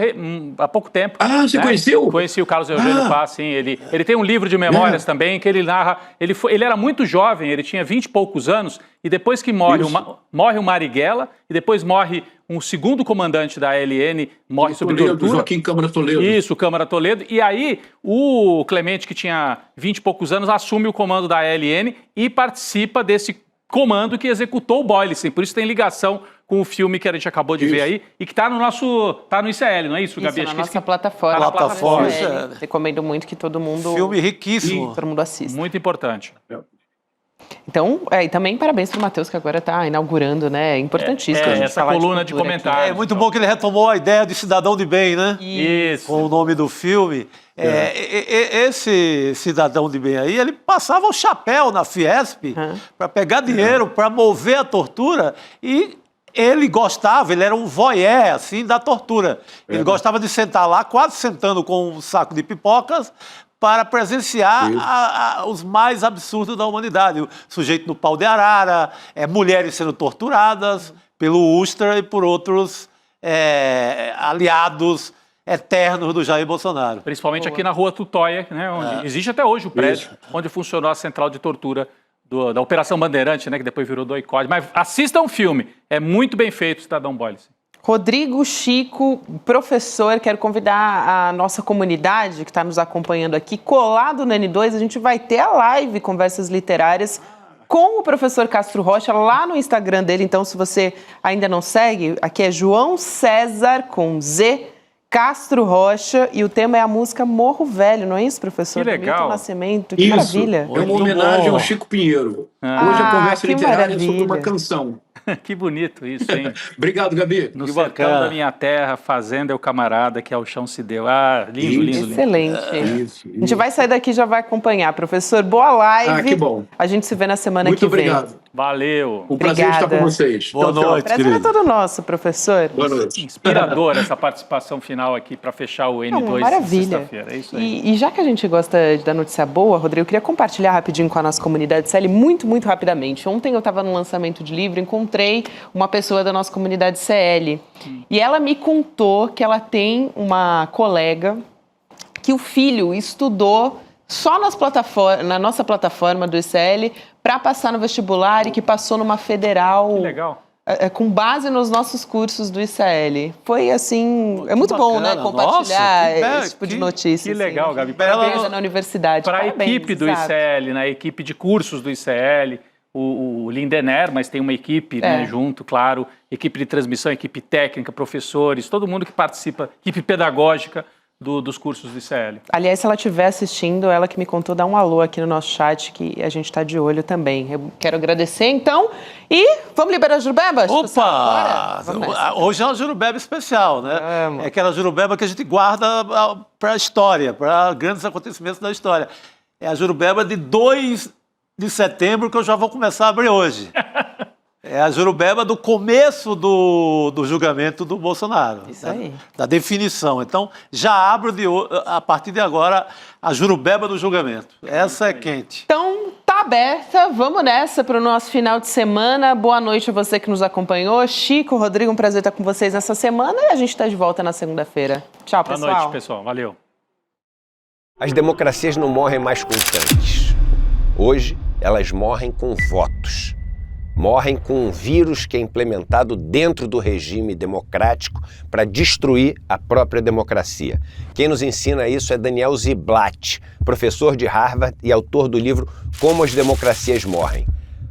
há pouco tempo. Ah, você conheceu? Conheci o Carlos Eugênio Paes, sim. Ele tem um livro de memórias também, que ele narra... Ele era muito jovem, ele tinha 20 e poucos anos, e depois que morre o Marighella, e depois morre um segundo comandante da ALN, morre sob tortura. Joaquim Câmara Toledo. Isso, Câmara Toledo. E aí, o Clemente, que tinha 20 e poucos anos, assume o comando da ALN e participa desse comando que executou o Bollesen. Por isso tem ligação com o filme que a gente acabou de ver aí e que está no ICL, não é isso, Gabi? Isso, na nossa plataforma. Plataforma. Recomendo muito que todo mundo... Filme riquíssimo. Todo mundo assista. Muito importante. Então, e também parabéns para o Matheus, que agora está inaugurando, né? É importantíssimo. Essa coluna de comentários. É muito bom que ele retomou a ideia de cidadão de bem, né? Isso. Com o nome do filme. Esse cidadão de bem aí, ele passava o chapéu na Fiesp para pegar dinheiro, para mover a tortura, e ele gostava, ele era um voyeur, assim, da tortura. Ele gostava de sentar lá, quase sentando com um saco de pipocas, para presenciar os mais absurdos da humanidade. O sujeito no pau de arara, mulheres sendo torturadas pelo Ustra e por outros aliados eternos do Jair Bolsonaro. Principalmente aqui na Rua Tutóia, né, onde existe até hoje o prédio, onde funcionou a central de tortura da Operação Bandeirante, né, que depois virou do ICOD. Mas assistam o filme, é muito bem feito, Cidadão Bollesen. Rodrigo Chico, professor, quero convidar a nossa comunidade que está nos acompanhando aqui, colado no N2, a gente vai ter a live Conversas Literárias com o professor Castro Rocha lá no Instagram dele, então se você ainda não segue, aqui é João César com Z, Castro Rocha, e o tema é a música Morro Velho, não é isso, professor? Que legal. Milton Nascimento, que maravilha. É uma homenagem ao Chico Pinheiro. Hoje a Conversa Literária é sobre uma canção. Que bonito isso, hein? Obrigado, Gabi. No sertão da minha terra, fazenda é o camarada que ao chão se deu. Lindo. Excelente. Isso. A gente vai sair daqui e já vai acompanhar. Professor, boa live. Que bom. A gente se vê na semana que vem. Muito obrigado. Valeu. Um prazer estar com vocês. Boa noite, prazer querido. é todo nosso, professor. Boa noite. Inspiradora essa participação final aqui para fechar o N2 sexta-feira. É isso aí. E já que a gente gosta da notícia boa, Rodrigo, eu queria compartilhar rapidinho com a nossa comunidade CL, muito rapidamente. Ontem eu estava no lançamento de livro, encontrei uma pessoa da nossa comunidade CL. E ela me contou que ela tem uma colega que o filho estudou só na nossa plataforma do ICL para passar no vestibular e que passou numa federal. Que legal. Com base nos nossos cursos do ICL. Foi assim, é muito bom, né, compartilhar esse tipo de notícia. Que legal, Gabi. Parabéns na universidade. Para a equipe do ICL, na equipe de cursos do ICL, o Lindener, mas tem uma equipe junto, claro, equipe de transmissão, equipe técnica, professores, todo mundo que participa, equipe pedagógica dos cursos do ICL. Aliás, se ela estiver assistindo, ela que me contou, dá um alô aqui no nosso chat, que a gente está de olho também. Eu quero agradecer, então, e vamos liberar a Jurubeba? Opa! Hoje é uma Jurubeba especial, né? É aquela Jurubeba que a gente guarda para a história, para grandes acontecimentos da história. É a Jurubeba de 2 de setembro, que eu já vou começar a abrir hoje. É a Jurubeba do começo do julgamento do Bolsonaro. Isso aí. Da definição. Então, já abro a partir de agora a Jurubeba do julgamento. Essa é quente. Então, tá aberta. Vamos nessa para o nosso final de semana. Boa noite a você que nos acompanhou. Chico, Rodrigo, um prazer estar com vocês nessa semana. E a gente está de volta na segunda-feira. Tchau, pessoal. Boa noite, pessoal. Valeu. As democracias não morrem mais com tanques. Hoje, elas morrem com votos. Morrem com um vírus que é implementado dentro do regime democrático para destruir a própria democracia. Quem nos ensina isso é Daniel Ziblatt, professor de Harvard e autor do livro Como as Democracias Morrem.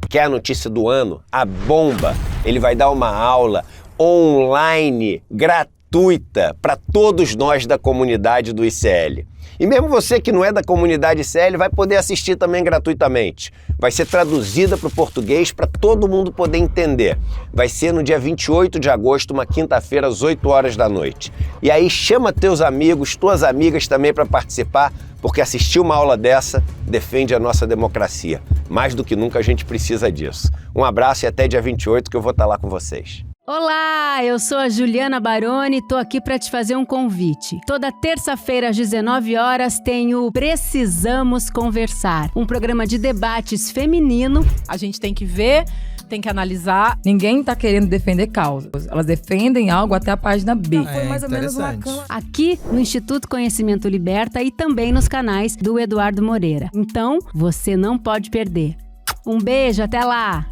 Quer a notícia do ano? A bomba! Ele vai dar uma aula online gratuita gratuita para todos nós da comunidade do ICL. E mesmo você que não é da comunidade ICL vai poder assistir também gratuitamente. Vai ser traduzida para o português para todo mundo poder entender. Vai ser no dia 28 de agosto, uma quinta-feira, às 8 horas da noite. E aí chama teus amigos, tuas amigas também para participar, porque assistir uma aula dessa defende a nossa democracia. Mais do que nunca a gente precisa disso. Um abraço e até dia 28 que eu vou estar lá com vocês. Olá, eu sou a Juliana Baroni e tô aqui para te fazer um convite. Toda terça-feira às 19 horas tem o Precisamos Conversar, um programa de debates feminino. A gente tem que ver, tem que analisar. Ninguém tá querendo defender causas. Elas defendem algo até a página B. Foi mais ou menos uma cama. Aqui no Instituto Conhecimento Liberta e também nos canais do Eduardo Moreira. Então, você não pode perder. Um beijo, até lá!